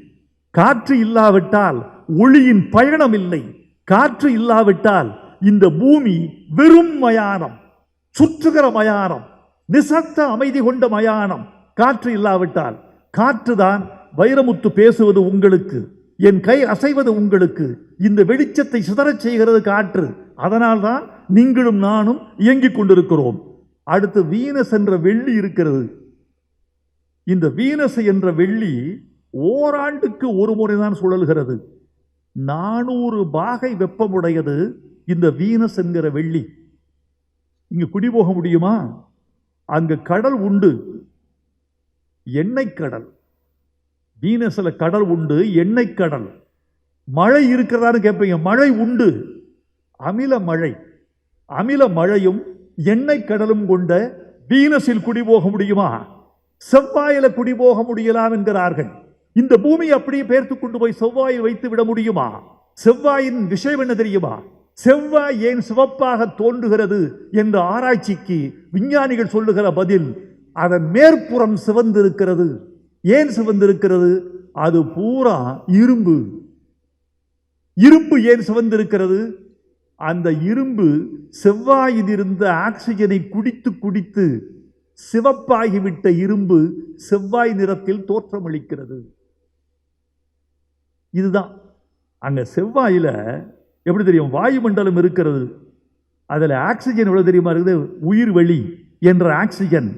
காற்று இல்லாவிட்டால் ஒளியின் பயணம் இல்லை. காற்று இல்லாவிட்டால் இந்த பூமி வெறும் மயானம், சுற்றுகிற மயானம், நிசப்த அமைதி கொண்ட மயானம். காற்று இல்லாவிட்டால், காற்றுதான் வைரமுத்து பேசுவது உங்களுக்கு, என் கை அசைவது உங்களுக்கு, இந்த வெளிச்சத்தை சிதறச் செய்கிறது காற்று. அதனால்தான் நீங்களும் நானும் இயங்கிக் கொண்டிருக்கிறோம். அடுத்து வீனஸ் என்ற வெள்ளி இருக்கிறது. இந்த வீனஸ் என்ற வெள்ளி ஓராண்டுக்கு ஒரு முறைதான் சுழல்கிறது. 400 பாகை வெப்பமுடையது இந்த வீனஸ் என்கிற வெள்ளி. இங்கு குடிபோக முடியுமா? அங்கு கடல் உண்டு, எண்ணெய் கடல். வீனஸ்ல கடல் உண்டு, எண்ணெய் கடல். மழை இருக்கிறதான்னு கேட்பீங்க. மழை உண்டு, அமில மழை. அமில மழையும் எண்ணெய் கடலும் கொண்ட வீனஸில் குடிபோக முடியுமா? செவ்வாயில குடிபோக முடியலாம் என்கிறார்கள். இந்த பூமி அப்படியே பெயர்த்து கொண்டு போய் செவ்வாயில் வைத்து விட முடியுமா? செவ்வாயின் விஷயம் என்ன தெரியுமா? செவ்வாய் ஏன் சிவப்பாக தோன்றுகிறது என்ற ஆராய்ச்சிக்கு விஞ்ஞானிகள் சொல்லுகிற பதில், அதன் மேற்புறம் சிவந்திருக்கிறது. ஏன் சிவந்திருக்கிறது? அது பூரா இரும்பு. இரும்பு ஏன் சிவந்திருக்கிறது? அந்த இரும்பு செவ்வாயில் இருந்த ஆக்சிஜனை குடித்து குடித்து சிவப்பாகிவிட்ட இரும்பு செவ்வாய் நிறத்தில் தோற்றமளிக்கிறது. இதுதான் அங்க செவ்வாயில எப்படி தெரியும்? வாயுமண்டலம் இருக்கிறது. அதுல ஆக்சிஜன் எவ்வளவு தெரியுமா இருக்குது? உயிர் வெளி என்ற ஆக்சிஜன்.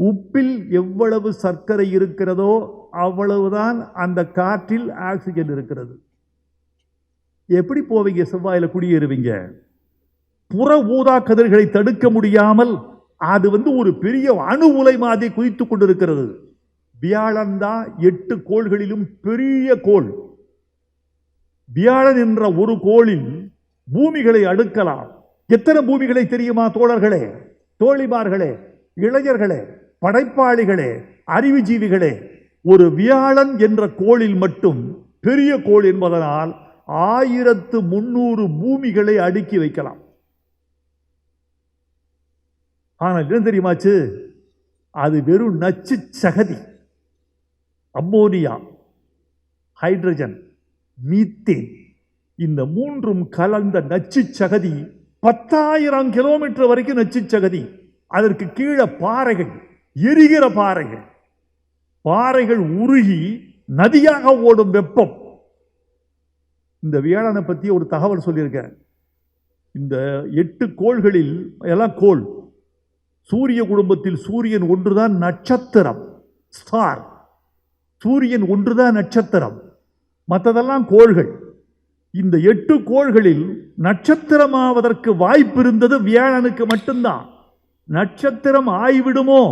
உப்பில் எவ்வளவு சர்க்கரை இருக்கிறதோ அவ்வளவுதான் அந்த காற்றில் ஆக்சிஜன் இருக்கிறது. எப்படி போவீங்க? செவ்வாயில குடியேறுவீங்க. புற ஊதா கதிர்களை தடுக்க முடியாமல் அது ஒரு பெரிய அணு உலை மாதிரி குதித்துக் கொண்டிருக்கிறது. வியாழன் தான் 8 கோள்களிலும் பெரிய கோள். வியாழன் என்ற ஒரு கோளில் பூமிகளை அடுக்கலாம். எத்தனை பூமிகளை தெரியுமா தோழர்களே, தோழிமார்களே, இளைஞர்களே, படைப்பாளிகளே, அறிவுஜீவிகளே? ஒரு வியாழன் என்ற கோளில் மட்டும், பெரிய கோள் என்பதனால் 1300 பூமிகளை அடுக்கி வைக்கலாம். ஆனால் என்ன தெரியுமாச்சு? அது வெறும் நச்சு சகதி. அம்மோனியா, ஹைட்ரஜன், மீத்தேன், இந்த மூன்றும் கலந்த நச்சு சகதி 10,000 கிலோமீட்டர் வரைக்கும் நச்சு சகதி. அதற்கு கீழே பாறைகள், எரிகிற பாறைகள். பாறைகள் உருகி நதியாக ஓடும் வெப்பம். இந்த வியாழனை பற்றி ஒரு தகவல் சொல்லியிருக்கேன். இந்த 8 கோள்களில் எல்லாம் கோள். சூரிய குடும்பத்தில் சூரியன் ஒன்றுதான் நட்சத்திரம், ஸ்டார். சூரியன் ஒன்றுதான் நட்சத்திரம், மற்றதெல்லாம் கோள்கள். இந்த 8 கோள்களில் நட்சத்திரமாவதற்கு வாய்ப்பு இருந்தது வியாழனுக்கு மட்டும்தான். நட்சத்திரம் ஆய்விடுமோ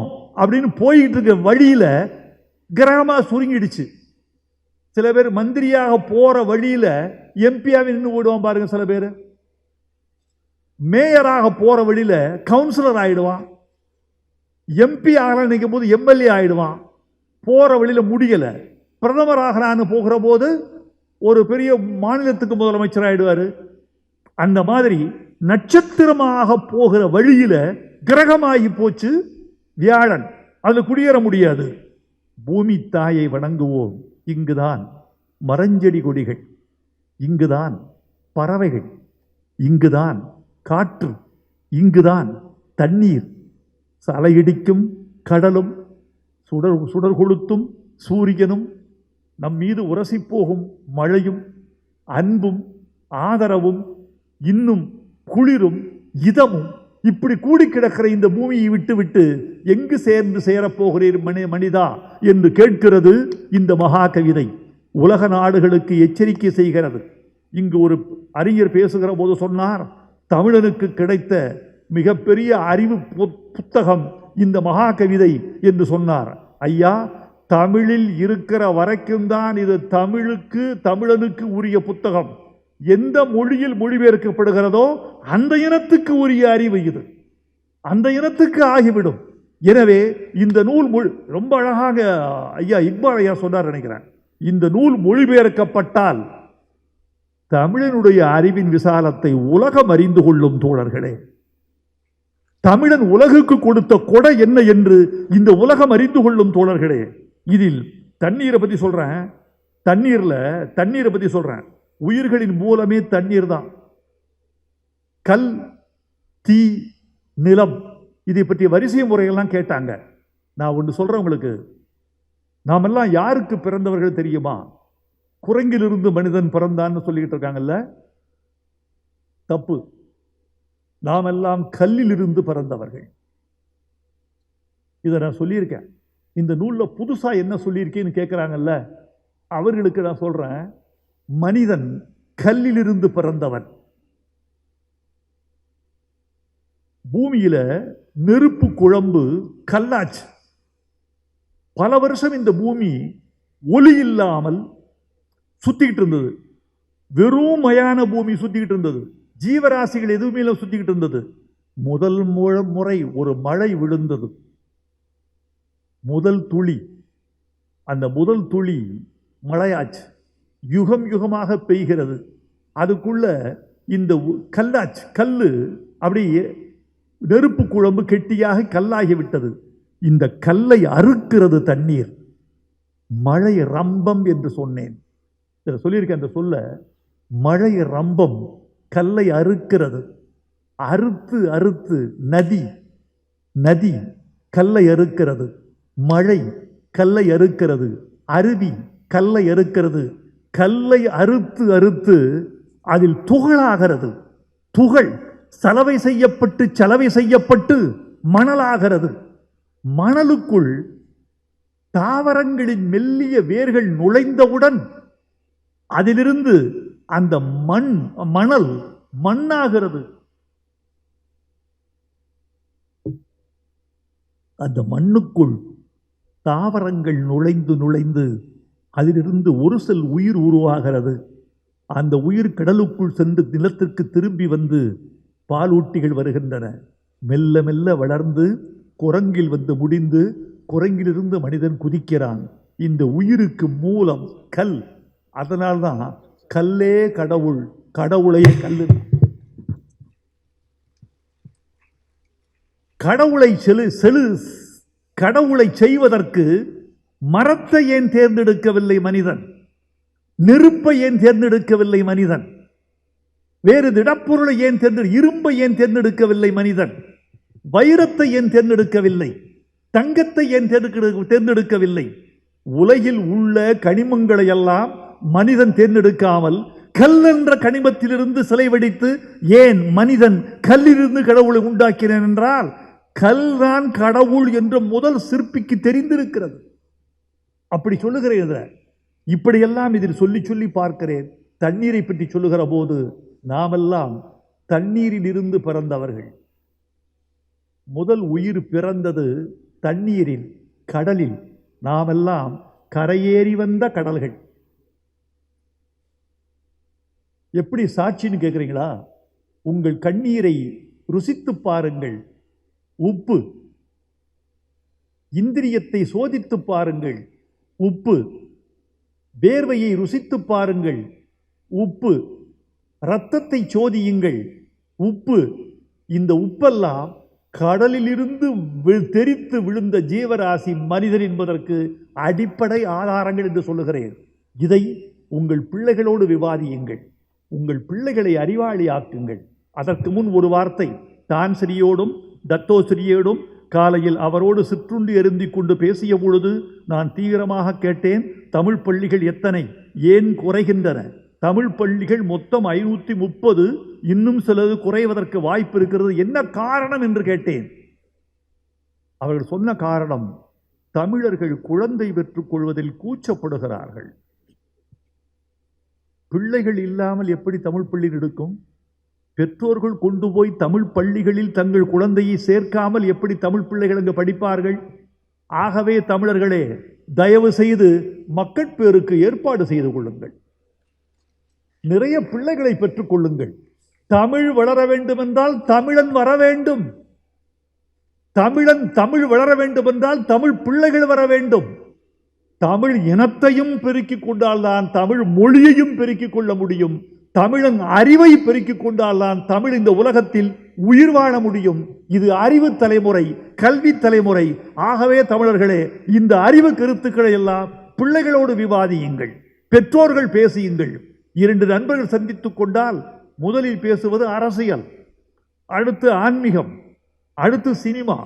அப்படின்னு போயிட்டு இருக்க வழியில கிரகமா சுருங்கிடுச்சு. சில பேர் மந்திரியாக போற வழியில எம்பியாவை நின்று ஓடுவான் பாருங்க. சில பேர் மேயராக போற வழியில கவுன்சிலர் ஆயிடுவான். எம்பி ஆகலாம் நினைக்கும் போது எம்எல்ஏ ஆயிடுவான். போற வழியில முடியல. பிரதமர் ஆகலான்னு போகிற போது ஒரு பெரிய மாநிலத்துக்கு முதலமைச்சர் ஆயிடுவாரு. அந்த மாதிரி நட்சத்திரமாக போகிற வழியில கிரகமாகி போச்சு வியாழன். அதுல குடியேற முடியாது. பூமி தாயை வணங்குவோம். இங்குதான் மரஞ்செடி கொடிகள், இங்குதான் பறவைகள், இங்குதான் காற்று, இங்குதான் தண்ணீர். அலையிடிக்கும் கடலும் சுடர் கொளுத்தும் சூரியனும் நம் மீது உரசி போகும் மழையும் அன்பும் ஆதரவும் இன்னும் குளிரும் இதமும் இப்படி கூடி கிடக்கிற இந்த பூமியை விட்டு எங்கு சேர்ந்து சேரப்போகிறீர் மனிதா என்று கேட்கிறது இந்த மகா கவிதை. உலக நாடுகளுக்கு எச்சரிக்கை செய்கிறது. இங்கு ஒரு அறிஞர் பேசுகிற போது சொன்னார், தமிழனுக்கு கிடைத்த மிகப்பெரிய அறிவு புத்தகம் இந்த மகா கவிதை என்று சொன்னார். ஐயா, தமிழில் இருக்கிற வரைக்கும் தான் இது தமிழனுக்கு உரிய புத்தகம். எந்த மொழியில் மொழிபெயர்க்கப்படுகிறதோ அந்த இனத்துக்கு உரிய அறிவு இது. அந்த இனத்துக்கு ஆகிவிடும். எனவே இந்த நூல் ரொம்ப அழகாக ஐயா இக்பால் ஐயா சொன்னார் நினைக்கிறேன். இந்த நூல் மொழிபெயர்க்கப்பட்டால் தமிழனுடைய அறிவின் விசாலத்தை உலகம் அறிந்து கொள்ளும் தோழர்களே. தமிழன் உலகுக்கு கொடுத்த கொடை என்ன என்று இந்த உலகம் அறிந்து கொள்ளும் தோழர்களே. இதில் தண்ணீரை பத்தி சொல்றேன். தண்ணீரை பத்தி சொல்றேன். உயிர்களின் மூலமே தண்ணீர் தான். கல், தீ, நிலம், இதை பற்றிய வரிசை முறைகள்லாம் கேட்டாங்க. நான் ஒன்று சொல்றேன் உங்களுக்கு. நாமெல்லாம் யாருக்கு பிறந்தவர்கள் தெரியுமா? குரங்கிலிருந்து மனிதன் பிறந்தான்னு சொல்லிக்கிட்டு இருக்காங்கல்ல, தப்பு. நாமெல்லாம் கல்லிலிருந்து பிறந்தவர்கள். இதை நான் சொல்லியிருக்கேன். இந்த நூல்ல புதுசா என்ன சொல்லியிருக்கேன்னு கேட்கிறாங்கல்ல, அவர்களுக்கு நான் சொல்றேன், மனிதன் கல்லிலிருந்து பிறந்தவன். பூமியில நெருப்பு குழம்பு கல்லாச்சு. பல வருஷம் இந்த பூமி ஒளி இல்லாமல் சுத்திக்கிட்டு இருந்தது. வெறும் மயான பூமி சுத்திக்கிட்டு இருந்தது. ஜீவராசிகள் எதுவுமே சுத்திக்கிட்டு இருந்தது. முதல் முறை ஒரு மழை விழுந்தது. முதல் துளி, அந்த முதல் துளி மழையாச்சு. யுகம் யுகமாக பெய்கிறது. அதுக்குள்ள இந்த கல்லாச்சு. கல்லு அப்படியே நெருப்பு குழம்பு கெட்டியாக கல்லாகி விட்டது. இந்த கல்லை அறுக்கிறது தண்ணீர். மழை ரம்பம் என்று சொன்னேன். சொல்லியிருக்கேன் அந்த சொல்ல. மழை ரம்பம் கல்லை அறுக்கிறது. அறுத்து அறுத்து நதி, நதி கல்லை அறுக்கிறது. மழை கல்லை அறுக்கிறது. அருவி கல்லை அறுக்கிறது. கல்லை அறுத்து அறுத்து அதில் துகளாகிறது. துகள் சலவை செய்யப்பட்டு மணலாகிறது. மணலுக்குள் தாவரங்களின் மெல்லிய வேர்கள் நுழைந்தவுடன் அதிலிருந்து அந்த மணல் மண்ணாகிறது. அந்த மண்ணுக்குள் தாவரங்கள் நுழைந்து அதிலிருந்து ஒரு செல் உயிர் உருவாகிறது. அந்த உயிர் கடலுக்குள் சென்று நிலத்திற்கு திரும்பி வந்து பாலூட்டிகள் வருகின்றன. மெல்ல மெல்ல வளர்ந்து குரங்கில் வந்து முடிந்து குரங்கிலிருந்து மனிதன் குதிக்கிறான். இந்த உயிருக்கு மூலம் கல். அதனால்தான் கல்லே கடவுள், கடவுளை கல்லு. கடவுளை செய்வதற்கு மரத்தை ஏன் தேர்ந்தெடுக்கவில்லை மனிதன்? நெருப்பை ஏன் தேர்ந்தெடுக்கவில்லை மனிதன்? வேறு திடப்பொருளை ஏன் இரும்பை ஏன் தேர்ந்தெடுக்கவில்லை மனிதன்? வைரத்தை ஏன் தேர்ந்தெடுக்கவில்லை? தங்கத்தை ஏன் தேர்ந்தெடுக்கவில்லை? உலகில் உள்ள கனிமங்களை எல்லாம் மனிதன் தேர்ந்தெடுக்காமல் கல் என்ற கனிமத்திலிருந்து சிலை வடித்து ஏன் மனிதன் கல்லிலிருந்து கடவுளை உண்டாக்கினான் என்றால், கல்தான் கடவுள் என்ற முதல் சிற்பிக்கு தெரிந்திருக்கிறது. அப்படி சொல்லுகிறேன். இப்படியெல்லாம் இதில் சொல்லி சொல்லி பார்க்கிறேன். தண்ணீரை பற்றி சொல்லுகிற போது நாமெல்லாம் தண்ணீரில் இருந்து பிறந்தவர்கள். முதல் உயிர் பிறந்தது தண்ணீரில், கடலில். நாமெல்லாம் கரையேறி வந்த கடல்கள். எப்படி சாட்சின்னு கேட்குறீங்களா? உங்கள் கண்ணீரை ருசித்து பாருங்கள், உப்பு. இந்திரியத்தை சோதித்து பாருங்கள், உப்பு. வேர்வையை ருசித்து பாருங்கள், உப்பு. இரத்தத்தை சோதியுங்கள், உப்பு. இந்த உப்பெல்லாம் கடலிலிருந்து தெரித்து விழுந்த ஜீவராசி மனிதன் என்பதற்கு அடிப்படை ஆதாரங்கள் என்று சொல்லுகிறேன். இதை உங்கள் பிள்ளைகளோடு விவாதியுங்கள். உங்கள் பிள்ளைகளை அறிவாளியாக்குங்கள். அதற்கு முன் ஒரு வார்த்தை. தான்சிரியோடும் தத்தோசிரியோடும் காலையில் அவரோடு சிற்றுண்டி அருந்திக் கொண்டு பேசிய பொழுது நான் தீவிரமாக கேட்டேன், தமிழ் பள்ளிகள் எத்தனை, ஏன் குறைகின்றன? தமிழ் பள்ளிகள் மொத்தம் 530, இன்னும் சிலது குறைவதற்கு வாய்ப்பு இருக்கிறது, என்ன காரணம் என்று கேட்டேன். அவர்கள் சொன்ன காரணம், தமிழர்கள் குழந்தை பெற்றுக் கொள்வதில் கூச்சப்படுகிறார்கள். பிள்ளைகள் இல்லாமல் எப்படி தமிழ் பள்ளி எடுக்கும்? பெற்றோர்கள் கொண்டு போய் தமிழ் பள்ளிகளில் தங்கள் குழந்தையை சேர்க்காமல் எப்படி தமிழ் பிள்ளைகள் அங்கு படிப்பார்கள்? ஆகவே தமிழர்களே, தயவு செய்து மக்கட்பேருக்கு ஏற்பாடு செய்து கொள்ளுங்கள். நிறைய பிள்ளைகளை பெற்றுக் கொள்ளுங்கள். தமிழ் வளர வேண்டும் என்றால் தமிழன் வர வேண்டும். தமிழ் வளர வேண்டும் என்றால் தமிழ் பிள்ளைகள் வர வேண்டும். தமிழ் இனத்தையும் பெருக்கிக் கொண்டால்தான் தமிழ் மொழியையும் பெருக்கிக் கொள்ள முடியும். தமிழன் அறிவை பெருக்கிக் கொண்டால்தான் தமிழ் இந்த உலகத்தில் உயிர் வாழ முடியும். இது அறிவு தலைமுறை, கல்வி தலைமுறை. ஆகவே தமிழர்களே, இந்த அறிவு கருத்துக்களை எல்லாம் பிள்ளைகளோடு விவாதியுங்கள், பெற்றோர்கள் பேசியுங்கள். 2 நண்பர்கள் சந்தித்துக் கொண்டால் முதலில் பேசுவது அரசியல், அடுத்து ஆன்மீகம், அடுத்து சினிமா.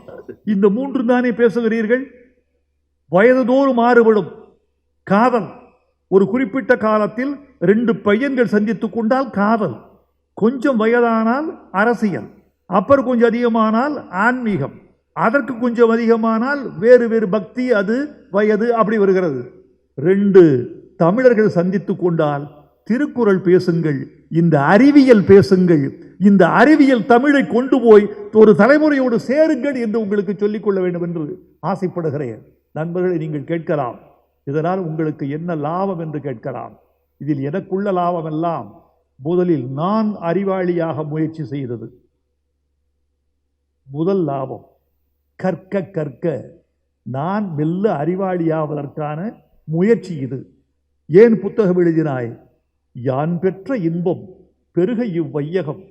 இந்த 3 தானே பேசுகிறீர்கள். வயதுதோறும் மாறுபடும். காதல் ஒரு குறிப்பிட்ட காலத்தில் 2 பையன்கள் சந்தித்துக் கொண்டால் காதல், கொஞ்சம் வயதானால் அரசியல், அப்புறம் கொஞ்சம் அதிகமானால் ஆன்மீகம், அதற்கு கொஞ்சம் அதிகமானால் வேறு வேறு பக்தி, அது வயது அப்படி வருகிறது. 2 தமிழர்கள் சந்தித்துக் கொண்டால் திருக்குறள் பேசுங்கள், இந்த அறிவியல் பேசுங்கள், இந்த அறிவியல் தமிழை கொண்டு போய் ஒரு தலைமுறையோடு சேருங்கள் என்று உங்களுக்கு சொல்லிக்கொள்ள வேண்டும் என்று ஆசைப்படுகிறேன். நண்பர்களை நீங்கள் கேட்கலாம், இதனால் உங்களுக்கு என்ன லாபம் என்று கேட்கலாம். இதில் எனக்குள்ள லாபம் எல்லாம் முதலில் நான் அறிவாளியாக முயற்சி செய்தது முதல் லாபம். கற்க கற்க நான் மெல்ல அறிவாளியாவதற்கான முயற்சி இது. ஏன் புத்தகம் எழுதினாய்? யான் பெற்ற இன்பம் பெருக இவ்வையகம்.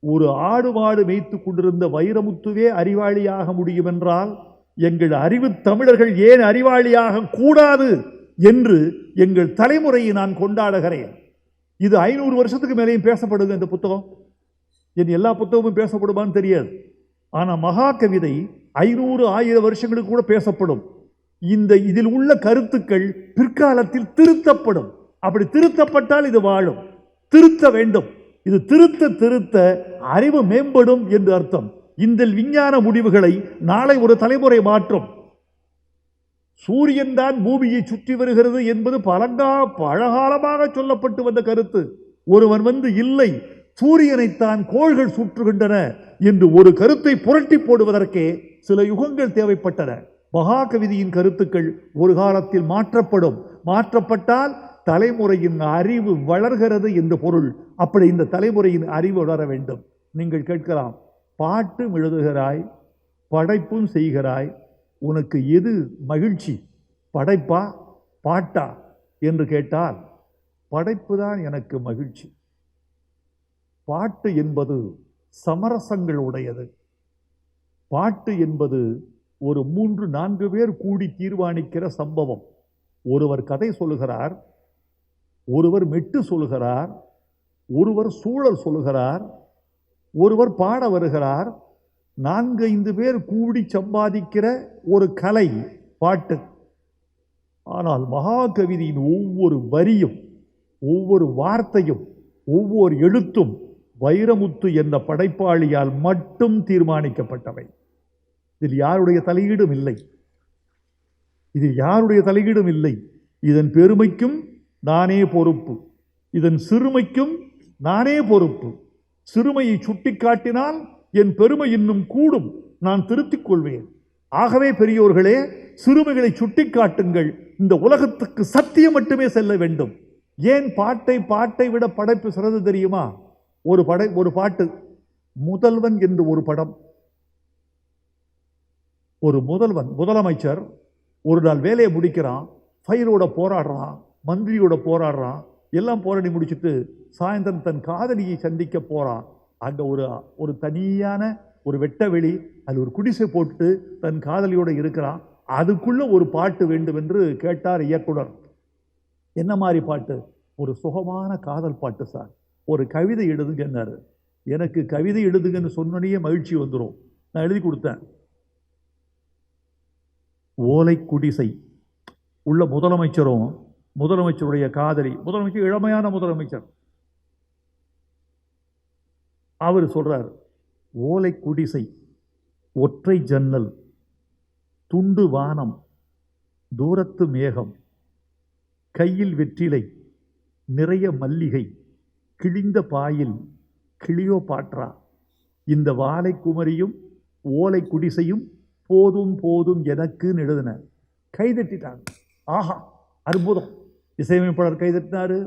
ஒரு ஆடு மாடு மேய்த்து கொண்டிருந்த வைரமுத்துவே அறிவாளியாக முடியும் என்றால் எங்கள் அறிவு தமிழர்கள் ஏன் அறிவாளியாக கூடாது என்று எங்கள் தலைமுறையை நான் கொண்டாடுகிறேன். இது 500 வருஷத்துக்கு மேலேயும் பேசப்படுது இந்த புத்தகம். என் எல்லா புத்தகமும் பேசப்படுமான்னு தெரியாது. ஆனால் மகா கவிதை 500-1000 வருஷங்களுக்கு கூட பேசப்படும். இதில் உள்ள கருத்துக்கள் பிற்காலத்தில் திருத்தப்படும். அப்படி திருத்தப்பட்டால் இது வாழும். திருத்த வேண்டும். இது திருத்த திருத்த அறிவு மேம்படும் என்று அர்த்தம். இந்த விஞ்ஞான முடிவுகளை நாளை ஒரு தலைமுறை மாற்றும். சூரியன் தான் பூமியை சுற்றி வருகிறது என்பது பழகாலமாக சொல்லப்பட்டு வந்த கருத்து. ஒருவன் இல்லை, சூரியனைத்தான் கோள்கள் சுற்றுகின்றன என்று ஒரு கருத்தை புரட்டி போடுவதற்கே சில யுகங்கள் தேவைப்பட்டன. மகாகவிதையின் கருத்துக்கள் ஒரு காலத்தில் மாற்றப்படும். மாற்றப்பட்டால் தலைமுறையின் அறிவு வளர்கிறது என்று பொருள். அப்படி இந்த தலைமுறையின் அறிவு வளர வேண்டும். நீங்கள் கேட்கலாம், பாட்டும் எழுதுகிறாய், படைப்பும் செய்கிறாய், உனக்கு எது மகிழ்ச்சி, படைப்பா பாட்டா என்று கேட்டால் படைப்பு தான் எனக்கு மகிழ்ச்சி. பாட்டு என்பது சமரசங்கள் உடையது. பாட்டு என்பது ஒரு 3-4 பேர் கூடி தீர்மானிக்கிற சம்பவம். ஒருவர் கதை சொல்லுகிறார், ஒருவர் மெட்டு சொல்லுகிறார், ஒருவர் சூழல் சொல்லுகிறார், ஒருவர் பாட வருகிறார். 4-5 பேர் கூடி சம்பாதிக்கிற ஒரு கலை பாட்டு. ஆனால் மகாகவிதையின் ஒவ்வொரு வரியும், ஒவ்வொரு வார்த்தையும், ஒவ்வொரு எழுத்தும் வைரமுத்து என்ற படைப்பாளியால் மட்டும் தீர்மானிக்கப்பட்டவை. இதில் யாருடைய தலையீடும் இல்லை. இதில் யாருடைய தலையீடும் இல்லை. இதன் பெருமைக்கும் நானே பொறுப்பு, இதன் சிறுமைக்கும் நானே பொறுப்பு. சிறுமையை சுட்டிக்காட்டினால் என் பெருமை இன்னும் கூடும், நான் திருத்திக் கொள்வேன். ஆகவே பெரியோர்களே, சிறுமைகளை சுட்டிக்காட்டுங்கள். இந்த உலகத்துக்கு சத்தியம் மட்டுமே செல்ல வேண்டும். ஏன் பாட்டை விட படைப்பு சிறந்து தெரியுமா? ஒரு பாட்டு, முதல்வன் என்று ஒரு படம். ஒரு முதலமைச்சர் ஒரு நாள் வேலையை முடிக்கிறான், ஃபைலோட போராடுறான், மந்திரியோட போராடுறான், எல்லாம் போராடி முடிச்சுட்டு சாயந்தரம் தன் காதலியை சந்திக்க போறான். அங்க ஒரு தனியான ஒரு வெட்ட வெளி, அது ஒரு குடிசை போட்டு தன் காதலியோட இருக்கிறான். அதுக்குள்ள ஒரு பாட்டு வேண்டும் என்று கேட்டார் இயக்குனர். என்ன மாதிரி பாட்டு? ஒரு சுகமான காதல் பாட்டு சார், ஒரு கவிதை எழுதுங்கன்னாரு. எனக்கு கவிதை எழுதுங்கன்னு சொன்னோடனே மகிழ்ச்சி வந்துடும். நான் எழுதி கொடுத்தேன். ஓலை குடிசை உள்ள முதலமைச்சரும் முதலமைச்சருடைய காதலி, முதலமைச்சர் இளமையான முதலமைச்சர், அவர் சொல்றார், ஓலை குடிசை, ஒற்றை ஜன்னல், துண்டு வானம், தூரத்து மேகம், கையில் வெற்றிலை, நிறைய மல்லிகை, கிழிந்த பாயில் கிளியோபாட்ரா, இந்த வாழை குமரியும் ஓலை குடிசையும் போதும் போதும் எனக்கு எழுதின. கைதட்டிட்டாங்க. ஆஹா, அற்புதம். இசையமைப்பாளர் கைதட்டினாரு,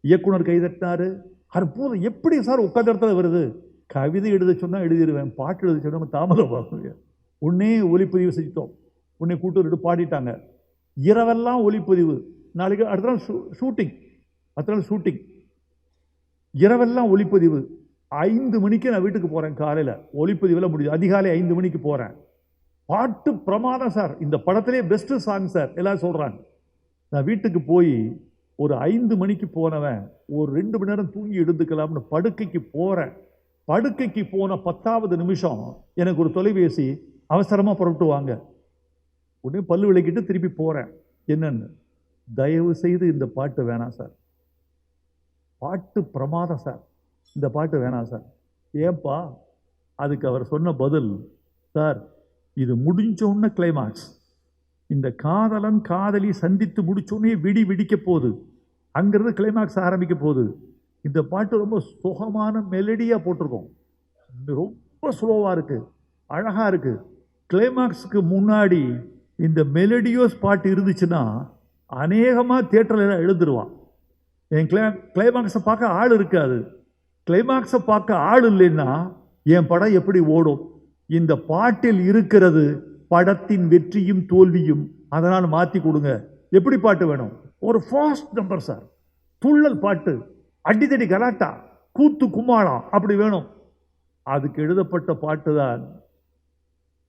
இயக்குனர் கைதட்டினாரு. அற்புதம். எப்படி சார் உட்கார்ந்த இடத்துல வருது? கவிதை எழுத சொன்னா எழுதிடுவேன், பாட்டு எழுத சொன்னா தாமதம். உன்னே ஒலிப்பதிவு செஞ்சோம், உன்னை கூட்டு பாடிட்டாங்க. இரவெல்லாம் ஒலிப்பதிவு. நாளைக்கு அடுத்த நாள் ஷூட்டிங், இரவெல்லாம் ஒலிப்பதிவு. 5 மணிக்கு நான் வீட்டுக்கு போறேன். காலையில ஒலிப்பதிவில் முடியுது. அதிகாலை 5 மணிக்கு போறேன். பாட்டு பிரமாதம் சார், இந்த படத்திலே பெஸ்ட் சாங் சார் எல்லாரும் சொல்றாங்க. நான் வீட்டுக்கு போய் ஒரு 5 மணிக்கு போனவன் ஒரு 2 மணி நேரம் தூங்கி எடுத்துக்கலாம்னு படுக்கைக்கு போறேன். படுக்கைக்கு போன 10வது நிமிஷம் எனக்கு ஒரு தொலைபேசி, அவசரமா புறப்பட்டு வாங்க. உடனே பல்லு விளக்கிட்டு திருப்பி போறேன். என்னன்னு, தயவு செய்து இந்த பாட்டு வேணாம் சார், பாட்டு பிரமாதம் சார், இந்த பாட்டு வேணாம் சார். ஏன்பா? அதுக்கு அவர் சொன்ன பதில், சார் இது முடிஞ்சோன்னு கிளைமாக்ஸ், இந்த காதலன் காதலி சந்தித்து முடிச்சோடனே வெடிக்க போகுது, அங்கிருந்து கிளைமாக்ஸ் ஆரம்பிக்க போகுது. இந்த பாட்டு ரொம்ப சுகமான மெலடியாக போட்டிருக்கோம், ரொம்ப ஸ்லோவாக இருக்கு, அழகாக இருக்கு. கிளைமாக்ஸுக்கு முன்னாடி இந்த மெலடியோஸ் பாட்டு இருந்துச்சுன்னா அநேகமாக தியேட்டரில் எழுந்துருவான். என் கிளைமாக்ஸை பார்க்க ஆள் இருக்காது. கிளைமாக்ஸை பார்க்க ஆள் இல்லைன்னா என் படம் எப்படி ஓடும்? இந்த பாட்டில் இருக்கிறது படத்தின் வெற்றியும் தோல்வியும். அதனால் மாற்றி கொடுங்க. எப்படி பாட்டு வேணும்? ஒரு ஃபாஸ்ட் நம்பர் சார், துள்ளல் பாட்டு, அடித்தடி கலாட்டா, கூத்து கும்மாளம், அப்படி வேணும். அதுக்கு எழுதப்பட்ட பாட்டு தான்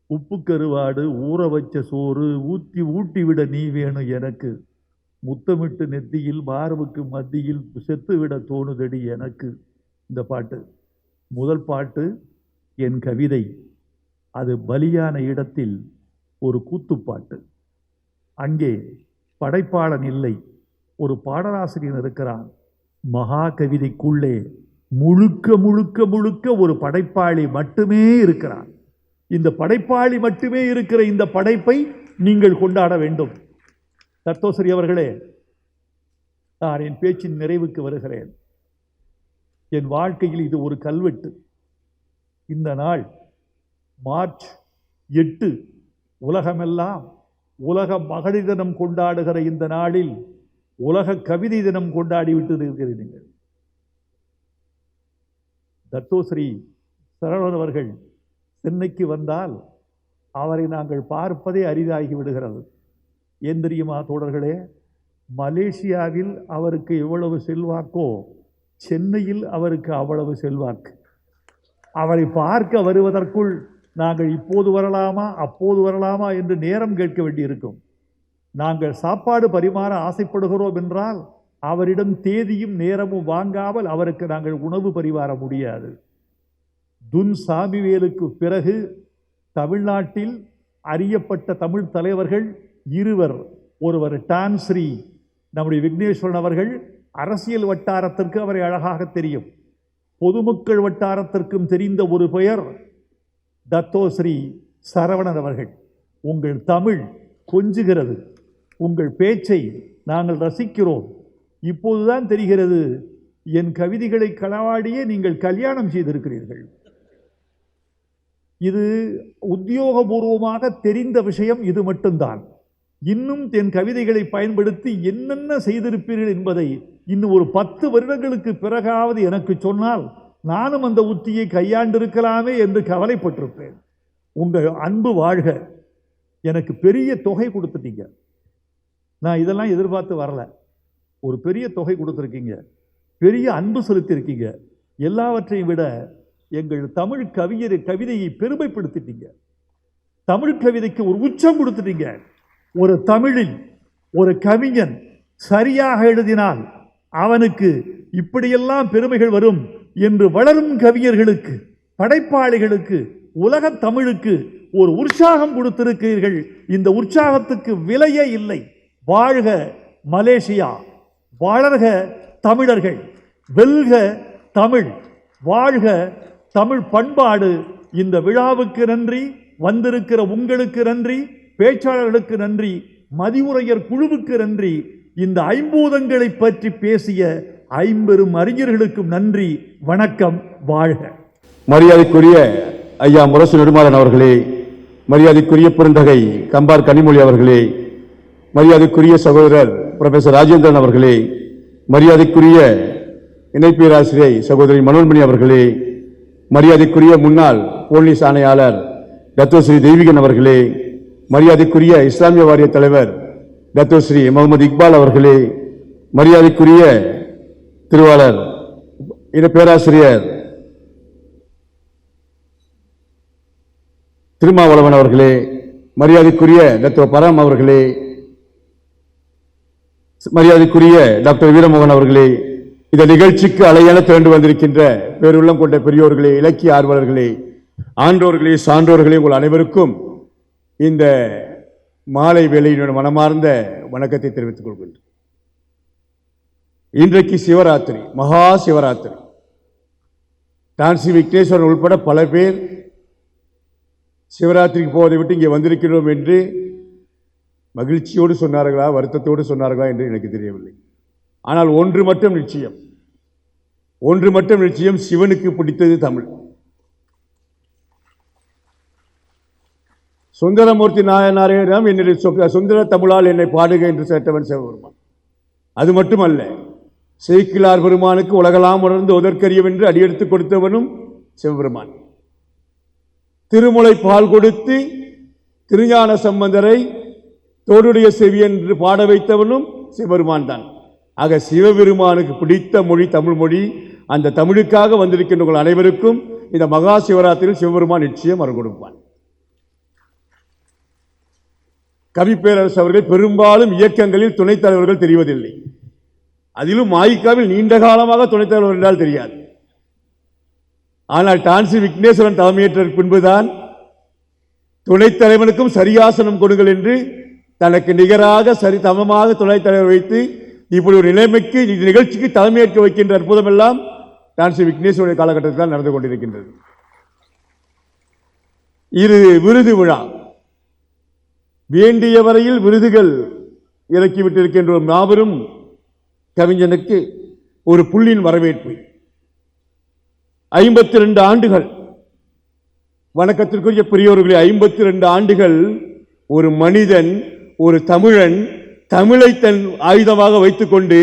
உப்பு கருவாடு, ஊற வச்ச சோறு, ஊட்டி விட நீ வேணும் எனக்கு, முத்தமிட்டு நெத்தியில் மார்புக்கு மத்தியில் செத்து விட தோணுதடி எனக்கு. இந்த பாட்டு முதல் பாட்டு. என் கவிதை அது பலியான இடத்தில் ஒரு கூத்துப்பாட்டு. அங்கே படைப்பாளன் இல்லை, ஒரு பாடலாசிரியர் இருக்கிறான். மகா கவிதைக்குள்ளே முழுக்க முழுக்க முழுக்க ஒரு படைப்பாளி மட்டுமே இருக்கிறான். இந்த படைப்பாளி மட்டுமே இருக்கிற இந்த படைப்பை நீங்கள் கொண்டாட வேண்டும். தர்த்தோஸ்ரீ அவர்களே, நான் என் பேச்சின் நிறைவுக்கு வருகிறேன். என் வாழ்க்கையில் இது ஒரு கல்வெட்டு. இந்த நாள் மார்ச் 8, உலகமெல்லாம் உலக மகளிர் தினம் கொண்டாடுகிற இந்த நாளில் உலக கவிதை தினம் கொண்டாடி விட்டு இருக்கிறீர்கள். தர்த்தோஸ்ரீ சரவணன் அவர்கள் சென்னைக்கு வந்தால் அவரை நாங்கள் பார்ப்பதே அரிதாகி விடுகிறது. ஏன் தெரியுமா தோழர்களே? மலேசியாவில் அவருக்கு எவ்வளவு செல்வாக்கோ சென்னையில் அவருக்கு அவ்வளவு செல்வாக்கு. அவரை பார்க்க வருவதற்குள் நாங்கள் இப்போது வரலாமா அப்போது வரலாமா என்று நேரம் கேட்க வேண்டியிருக்கும். நாங்கள் சாப்பாடு பரிமாற ஆசைப்படுகிறோம் என்றால் அவரிடம் தேதியும் நேரமும் வாங்காமல் அவருக்கு நாங்கள் உணவு பரிமாற முடியாது. துன் சாமிவேலுக்கு பிறகு தமிழ்நாட்டில் அறியப்பட்ட தமிழ் தலைவர்கள் இருவர். ஒருவர் டான்ஸ்ரீ நம்முடைய விக்னேஸ்வரன் அவர்கள். அரசியல் வட்டாரத்திற்கு அவரை அழகாக தெரியும். பொதுமக்கள் வட்டாரத்திற்கும் தெரிந்த ஒரு பெயர் தத்தோஸ்ரீ சரவணன் அவர்கள். உங்கள் தமிழ் கொஞ்சுகிறது, உங்கள் பேச்சை நாங்கள் ரசிக்கிறோம். இப்போதுதான் தெரிகிறது, என் கவிதைகளை களவாடியே நீங்கள் கல்யாணம் செய்திருக்கிறீர்கள். இது உத்தியோகபூர்வமாக தெரிந்த விஷயம், இது மட்டும்தான். இன்னும் என் கவிதைகளை பயன்படுத்தி என்னென்ன செய்திருப்பீர்கள் என்பதை இன்னும் ஒரு 10 வருடங்களுக்கு பிறகாவது எனக்கு சொன்னால் நானும் அந்த உத்தியை கையாண்டிருக்கலாமே என்று கவலைப்பட்டிருப்பேன். உங்கள் அன்பு வாழ்க. எனக்கு பெரிய தொகை கொடுத்துட்டீங்க. நான் இதெல்லாம் எதிர்பார்த்து வரல. ஒரு பெரிய தொகை கொடுத்துருக்கீங்க, பெரிய அன்பு செலுத்தியிருக்கீங்க. எல்லாவற்றையும் விட எங்கள் தமிழ் கவிதையை பெருமைப்படுத்திட்டீங்க. தமிழ் கவிதைக்கு ஒரு உச்சம் கொடுத்துட்டீங்க. ஒரு தமிழில் ஒரு கவிஞன் சரியாக எழுதினால் அவனுக்கு இப்படியெல்லாம் பெருமைகள் வரும் என்று வளரும் கவிஞர்களுக்கு, படைப்பாளிகளுக்கு, உலக தமிழுக்கு ஒரு உற்சாகம் கொடுத்திருக்கிறீர்கள். இந்த உற்சாகத்துக்கு விலையே இல்லை. வாழ்க மலேசியா, வளர்க தமிழர்கள், வெல்க தமிழ், வாழ்க தமிழ் பண்பாடு. இந்த விழாவுக்கு நன்றி, வந்திருக்கிற உங்களுக்கு நன்றி, பேச்சாளர்களுக்கு நன்றி, மதியுரையர் குழுவுக்கு நன்றி, இந்த ஐம்பூதங்களை பற்றி பேசிய 50 அறிஞர்களுக்கும் நன்றி. வணக்கம், வாழ்க. மரியாதைக்குரிய ஐயா முரசு நெடுமாறன் அவர்களே, மரியாதைக்குரிய பெருந்தகை கம்பார் கனிமொழி அவர்களே, மரியாதைக்குரிய சகோதரர் புரொஃபசர் ராஜேந்திரன் அவர்களே, மரியாதைக்குரிய இணை பேராசிரியை சகோதரி மனோன்மணி அவர்களே, மரியாதைக்குரிய முன்னாள் போலீஸ் ஆணையாளர் டத்தோஸ்ரீ தெய்வீகன் அவர்களே, மரியாதைக்குரிய இஸ்லாமிய வாரிய தலைவர் டத்தோஸ்ரீ முகமது இக்பால் அவர்களே, மரியாதைக்குரிய திருவாளர் இணை பேராசிரியர் திருமாவளவன் அவர்களே, மரியாதைக்குரிய டாக்டர் பராம் அவர்களே, மரியாதைக்குரிய டாக்டர் வீரமோகன் அவர்களே, இந்த நிகழ்ச்சிக்கு அலையென திரண்டு வந்திருக்கின்ற பேருள்ளம் கொண்ட பெரியோர்களே, இலக்கிய ஆர்வலர்களே, ஆன்றோர்களே, சான்றோர்களே, உங்கள் அனைவருக்கும் இந்த மாலை வேளையினுடைய மனமார்ந்த வணக்கத்தை தெரிவித்துக் கொள்கின்றேன். இன்றைக்கு சிவராத்திரி, மகா சிவராத்திரி. டான்சி விக்னேஸ்வரன் உள்பட பல பேர் சிவராத்திரிக்கு போவதை விட்டு இங்கே வந்திருக்கிறோம் என்று மகிழ்ச்சியோடு சொன்னார்களா, வருத்தத்தோடு சொன்னார்களா என்று எனக்கு தெரியவில்லை. ஆனால் ஒன்று மட்டும் நிச்சயம், சிவனுக்கு பிடித்தது தமிழ். சுந்தரமூர்த்தி நாயனாரிடம் என்னுடைய சுந்தர தமிழால் என்னை பாடுக என்று கேட்டவன் சிவபெருமான். அது மட்டுமல்ல, சேக்கிழார் பெருமானுக்கு உலகலாம் உணர்ந்து உதற்கரியம் என்று அடியெடுத்து கொடுத்தவனும் சிவபெருமான். திருமுலை பால் கொடுத்து திருஞான சம்பந்தரை தோடுடைய செவி என்று பாட வைத்தவனும் சிவபெருமான் தான். ஆக சிவபெருமானுக்கு பிடித்த மொழி தமிழ் மொழி. அந்த தமிழுக்காக வந்திருக்கின்ற அனைவருக்கும் இந்த மகா சிவராத்திரியில் சிவபெருமான் நிச்சயம் அருள் கொடுப்பான். கவிப்பேரரசு அவர்கள் பெரும்பாலும் இயக்கங்களில் துணைத் தலைவர்கள் தெரிவதில்லை. அதிலும் மாயிக்காவில் நீண்ட காலமாக துணைத் தலைவர் என்றால் தெரியாது. ஆனால் டான்சி விக்னேஸ்வரன் தலைமையேற்ற பின்புதான் துணைத் தலைவனுக்கும் சரியாசனம் கொடுங்கள் என்று தனக்கு நிகராக சமமாக துணைத் தலைவர் வைத்து இப்படி ஒரு நிலைமைக்கு நிகழ்ச்சிக்கு தலைமையேற்க வைக்கின்ற அற்புதம் எல்லாம் டான்சி விக்னேஸ்வரன் காலகட்டத்தில் நடந்து கொண்டிருக்கின்றது. இது விருது விழா. வேண்டிய வரையில் விருதுகள் இறக்கிவிட்டிருக்கின்ற ஒரு மாபெரும் கவிஞனுக்கு ஒரு புள்ளின் வரவேற்பு. 52 ஆண்டுகள், வணக்கத்திற்குரிய பெரியோர்களே, 52 ஆண்டுகள் ஒரு மனிதன், ஒரு தமிழன் தமிழை தன் ஆயுதமாக வைத்துக் கொண்டு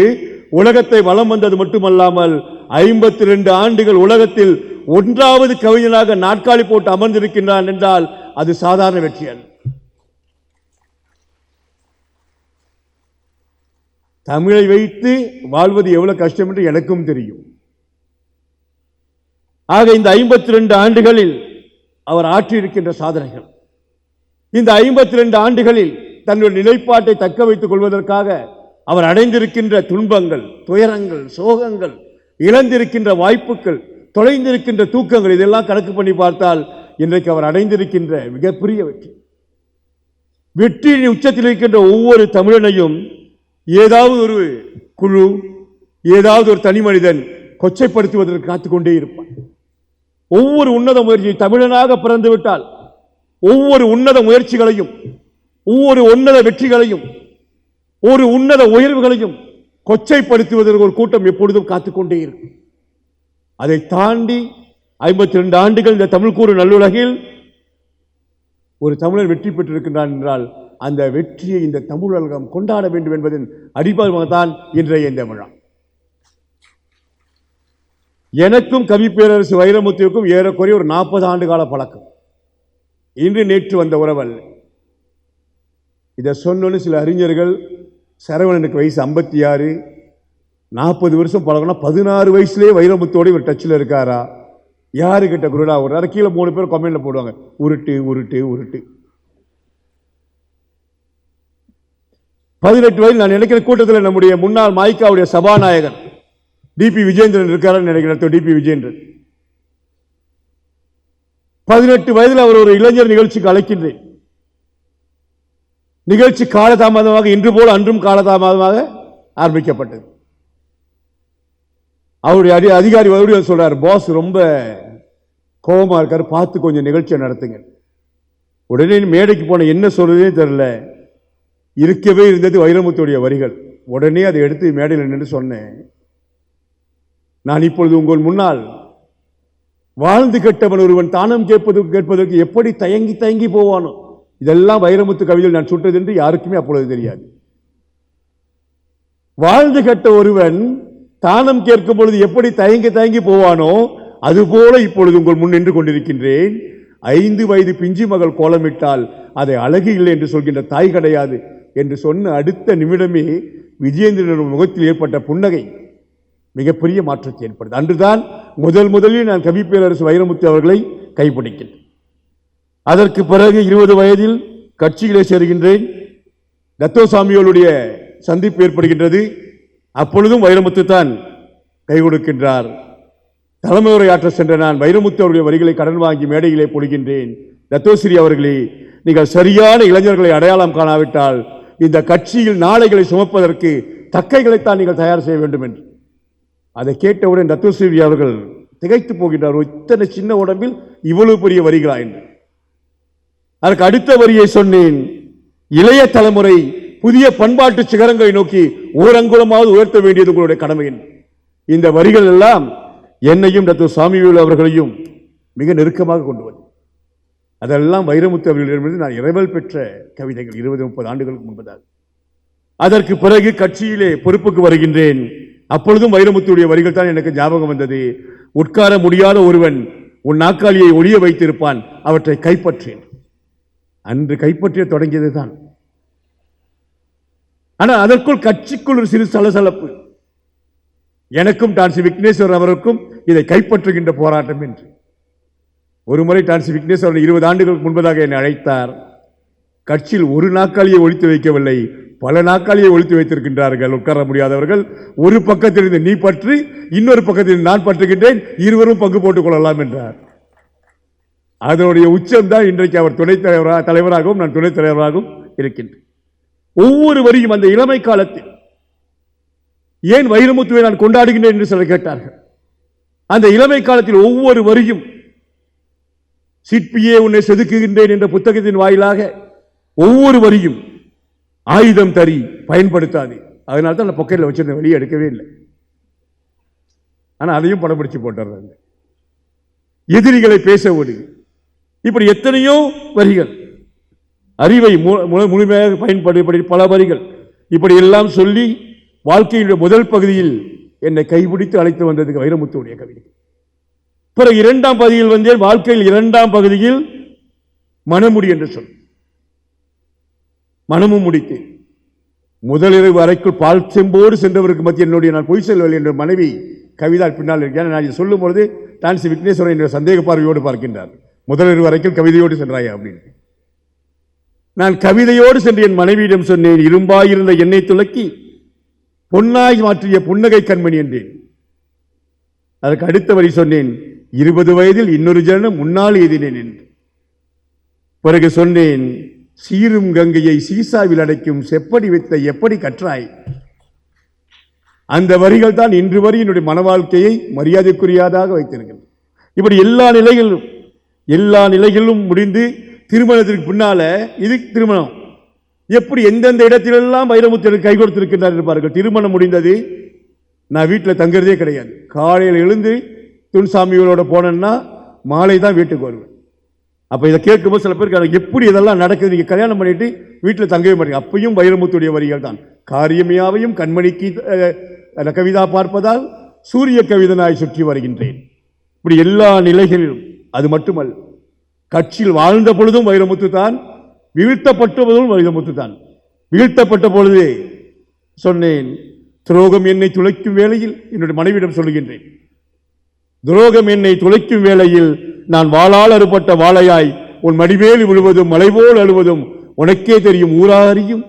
உலகத்தை வலம் வந்தது மட்டுமல்லாமல் 52 ஆண்டுகள் உலகத்தில் 1வது கவிஞனாக நாற்காலி போட்டு அமர்ந்திருக்கின்றான் என்றால் அது சாதாரண வெற்றி அல்ல. தமிழை வைத்து வாழ்வது எவ்வளவு கஷ்டம் என்று எனக்கும் தெரியும். ஆக இந்த 52 ஆண்டுகளில் அவர் ஆற்றியிருக்கின்ற சாதனைகள், இந்த 52 ஆண்டுகளில் தன்னுடைய நிலைப்பாட்டை தக்க வைத்துக் கொள்வதற்காக அவர் அடைந்திருக்கின்ற துன்பங்கள், துயரங்கள், சோகங்கள், இழந்திருக்கின்ற வாய்ப்புகள், தொலைந்திருக்கின்ற தூக்கங்கள், இதெல்லாம் கணக்கு பண்ணி பார்த்தால் இன்றைக்கு அவர் அடைந்திருக்கின்ற மிகப்பெரிய வெற்றி. வெற்றியின் உச்சத்தில் இருக்கின்ற ஒவ்வொரு தமிழனையும் ஏதாவது ஒரு குழு, ஏதாவது ஒரு தனி மனிதன் கொச்சைப்படுத்துவதற்கு காத்துக்கொண்டே இருப்பான். ஒவ்வொரு உன்னத முயற்சி, தமிழனாக பிறந்து விட்டால் ஒவ்வொரு உன்னத முயற்சிகளையும், ஒவ்வொரு உன்னத வெற்றிகளையும், ஒரு உன்னத உயர்வுகளையும் கொச்சைப்படுத்துவதற்கு ஒரு கூட்டம் எப்பொழுதும் காத்துக்கொண்டே இருக்கும். அதை தாண்டி 52 ஆண்டுகள் இந்த தமிழ் கூறு நல்லுலகில் ஒரு தமிழர் வெற்றி பெற்றிருக்கின்றான் என்றால் அந்த வெற்றியை இந்த தமிழ் உலகம் கொண்டாட வேண்டும் என்பதன் அடிப்படைதான் இன்றைய இந்த விழா. எனக்கும் கவி பேரரசு வைரமுத்துவுக்கும் ஏறக்குறைய ஒரு 40 ஆண்டு கால பழக்கம். இன்று நேற்று வந்த உறவல்ல. இதை சொன்னோன்னு சில அறிஞர்கள், சரவணனுக்கு வயசு 56, 40 வருஷம் பழகணும், 16 வயசுலேயே வைரமுத்தோடு இவர் டச்சில் இருக்காரா, யாரு கிட்ட குருடா ஒரு கீழே 3 பேர் கமெண்ட்ல போடுவாங்க, உருட்டு உருட்டு உருட்டு. 18 வயதில் நான் நினைக்கிற கூட்டத்தில் நம்முடைய முன்னாள் மாய்க்காவுடைய சபாநாயகர் டிபி விஜேந்திரன் இருக்காருன்னு நினைக்கிறேன். டிபி விஜேந்திரன் 18 வயதில் அவர் ஒரு இளைஞர் நிகழ்ச்சிக்கு அழைக்கின்றேன். நிகழ்ச்சி காலதாமதமாக, இன்று போல அன்றும் காலதாமதமாக ஆரம்பிக்கப்பட்டது. அவருடைய அதிகாரி மறுபடியும் சொல்றாரு, பாஸ் ரொம்ப கோபமா இருக்காரு, பார்த்து கொஞ்சம் நிகழ்ச்சியை நடத்துங்க. உடனே மேடைக்கு போன என்ன சொல்றதே தெரியல, இருக்கவே இருந்தது வைரமுத்துடைய வரிகள். உடனே அதை எடுத்து மேடையில் நின்று சொன்னேன், நான் இப்பொழுது உங்கள் முன்னால் வாழ்ந்து கெட்டவன் ஒருவன் தானம் கேட்பதற்கு எப்படி தயங்கி தயங்கி போவானோ, இதெல்லாம் வைரமுத்து கவிதையில் நான் சுட்டது என்று யாருக்குமே அப்பொழுது தெரியாது. வாழ்ந்து கெட்ட ஒருவன் தானம் கேட்கும் பொழுது எப்படி தயங்கி தயங்கி போவானோ அதுபோல இப்பொழுது உங்கள் முன் நின்று கொண்டிருக்கின்றேன். 5 வயது பிஞ்சு மகள் கோலமிட்டால் அதை அழகு இல்லை என்று சொல்கின்ற தாய் கிடையாது என்று சொன்ன அடுத்த நிமிடமே விஜயேந்திரன் முகத்தில் ஏற்பட்ட புன்னகை மிகப்பெரிய மாற்றத்தை ஏற்படுது. அன்றுதான் முதலில் நான் கவி பேரரசு வைரமுத்து அவர்களை கைப்பிடிக்கின்றேன். அதற்கு பிறகு 20 வயதில் கட்சிகளை சேர்கின்றேன். தத்தோசாமியோருடைய சந்திப்பு ஏற்படுகின்றது. அப்பொழுதும் வைரமுத்து தான் கை கொடுக்கின்றார். தலைமை உரையாற்ற சென்ற நான் வைரமுத்து அவருடைய வரிகளை கடன் வாங்கி மேடையிலே பொழிகின்றேன். ரத்தோஸ்ரீ அவர்களே, நீங்கள் சரியான இளைஞர்களை அடையாளம் காணாவிட்டால் இந்த கட்சியில் நாளைகளை சுமப்பதற்கு தக்கைகளைத்தான் நீங்கள் தயார் செய்ய வேண்டும் என்று. அதை கேட்டவுடன் ரத்தோஸ்ரீ அவர்கள் திகைத்து போகின்றார். இத்தனை சின்ன உடம்பில் இவ்வளவு பெரிய வரிகளா என்று. அதற்கு அடுத்த வரியை சொன்னேன், இளைய தலைமுறை புதிய பண்பாட்டு சிகரங்களை நோக்கி ஓரங்குலமாவது உயர்த்த வேண்டியது உங்களுடைய கடமை. இந்த வரிகள் எல்லாம் என்னையும் டாக்டர் சாமிவேலு அவர்களையும் மிக நெருக்கமாக கொண்டு வந்து, அதெல்லாம் வைரமுத்து அவர்களிடமிருந்து நான் இறைவல் பெற்ற கவிதைகள் 20-30 ஆண்டுகளுக்கு முன்பதாக. அதற்கு பிறகு கட்சியிலே பொறுப்புக்கு வருகின்றேன். அப்பொழுதும் வைரமுத்துடைய வரிகள் தான் எனக்கு ஞாபகம் வந்தது. உட்கார முடியாத ஒருவன் உன் நாற்காலியை ஒளிய வைத்திருப்பான், அவற்றை கைப்பற்றேன். அன்று கைப்பற்றிய தொடங்கியது தான். ஆனால் அதற்குள் கட்சிக்குள் ஒரு சிறு சலசலப்பு. எனக்கும் டான்சி விக்னேஸ்வரன் அவருக்கும் இதை கைப்பற்றுகின்ற போராட்டம் என்று. ஒரு முறை டான்சி விக்னேஸ்வரன் 20 ஆண்டுகளுக்கு முன்பதாக என்னை அழைத்தார். கட்சியில் ஒரு நாற்காலியை ஒழித்து வைக்கவில்லை, பல நாற்காலியை ஒழித்து வைத்திருக்கின்றார்கள் உட்கார முடியாதவர்கள். ஒரு பக்கத்திலிருந்து நீ பற்றி, இன்னொரு பக்கத்தில் நான் பற்றுகின்றேன், இருவரும் பங்கு போட்டுக் கொள்ளலாம் என்றார். அதனுடைய உச்சம்தான் இன்றைக்கு அவர் தலைவராகவும் நான் துணைத் தலைவராகவும் இருக்கின்றேன். ஒவ்வொரு வரியும் அந்த இளமை காலத்தில் ஏன் வைரமுத்துவை நான் கொண்டாடுகின்றேன் என்று சிலர் கேட்டார்கள். அந்த இளமை காலத்தில் ஒவ்வொரு வரியும் சிற்பியே உன்னை செதுக்குகின்றேன் என்ற புத்தகத்தின் வாயிலாக ஒவ்வொரு வரியும் ஆயுதம் தரி, பயன்படுத்தாது. அதனால தான் அந்த பொக்கையில் வச்சிருந்த வெளியே எடுக்கவே இல்லை. ஆனால் அதையும் படம் பிடிச்சு போட்டுறாங்க. எதிரிகளை பேச விடு, இப்படி எத்தனையோ வரிகள், அறிவை முழுமையாக பயன்படுத்தி பல வரிகள், இப்படி எல்லாம் சொல்லி வாழ்க்கையுடைய முதல் பகுதியில் என்னை கைபிடித்து அழைத்து வந்ததுக்கு வைரமுத்துடைய கவிதை. பிறகு 2ஆம் பகுதியில் வந்தேன். வாழ்க்கையில் 2ஆம் பகுதியில் மனமுடி என்று சொல், மனமும் முடித்து முதலிரவு அறைக்குள் பால் செம்போடு சென்றவருக்கு மத்திய என்னுடைய நான் பொய் செல்வல் என்ற மனைவி கவிதா பின்னால் இருக்கேன். நான் இதை சொல்லும் பொழுது டான்சி விக்னேஸ்வரன் என்ற சந்தேக பார்வையோடு பார்க்கின்றார். முதலிரவு அறைக்குள் கவிதையோடு சென்றாயா அப்படின்னு. நான் கவிதையோடு சென்று என் மனைவியிடம் சொன்னேன், இரும்பாயிருந்த எண்ணெய் துளக்கி பொன்னாய் மாற்றிய புன்னகை கண்மணி என்றேன். அதற்கு அடுத்த வரி சொன்னேன், 20 வயதில் இன்னொரு ஜனம் முன்னால் எழுதினேன் என்று. பிறகு சொன்னேன், சீரும் கங்கையை சீசாவில் அடைக்கும் செப்படி வைத்த எப்படி கற்றாய். அந்த வரிகள் தான் இன்று வரை என்னுடைய மன வாழ்க்கையை மரியாதைக்குரியதாக வைத்திருக்கிறது. இப்படி எல்லா நிலைகளிலும் முடிந்து திருமணத்திற்கு பின்னால இது திருமணம் எப்படி எந்தெந்த இடத்திலெல்லாம் வைரமுத்து கை கொடுத்திருக்கின்றார் இருப்பார்கள். திருமணம் முடிந்தது, நான் வீட்டில் தங்குறதே கிடையாது. காலையில் எழுந்து துன்சாமியோட போனேன்னா மாலை தான் வீட்டுக்கு வருவேன். அப்போ இதை கேட்கும்போது சில பேருக்கு எப்படி இதெல்லாம் நடக்குது, நீங்கள் கல்யாணம் பண்ணிட்டு வீட்டில் தங்கவே மாட்டீங்க. அப்பையும் வைரமுத்துடைய வரிகள் தான். காரியமையாவையும் கண்மணிக்கு கவிதா பார்ப்பதால் சூரிய கவிதனாய் சுற்றி வருகின்றேன். இப்படி எல்லா நிலைகளிலும். அது மட்டுமல்ல, கட்சியில் வாழ்ந்த பொழுதும் வைரமுத்து தான், வீழ்த்தப்பட்ட பொழுதும் வைரமுத்து தான். வீழ்த்தப்பட்ட பொழுதே சொன்னேன், துரோகம் என்னை துளைக்கும் வேளையில் என்னுடைய மனைவியிடம் சொல்லுகின்றேன், துரோகம் என்னை துளைக்கும் வேளையில் நான் வாளால் அறுபட்ட வாழையாய் உன் மடிவேலி விழுவதும் மலைபோல் அழுவதும் உனக்கே தெரியும் ஊராரியும்,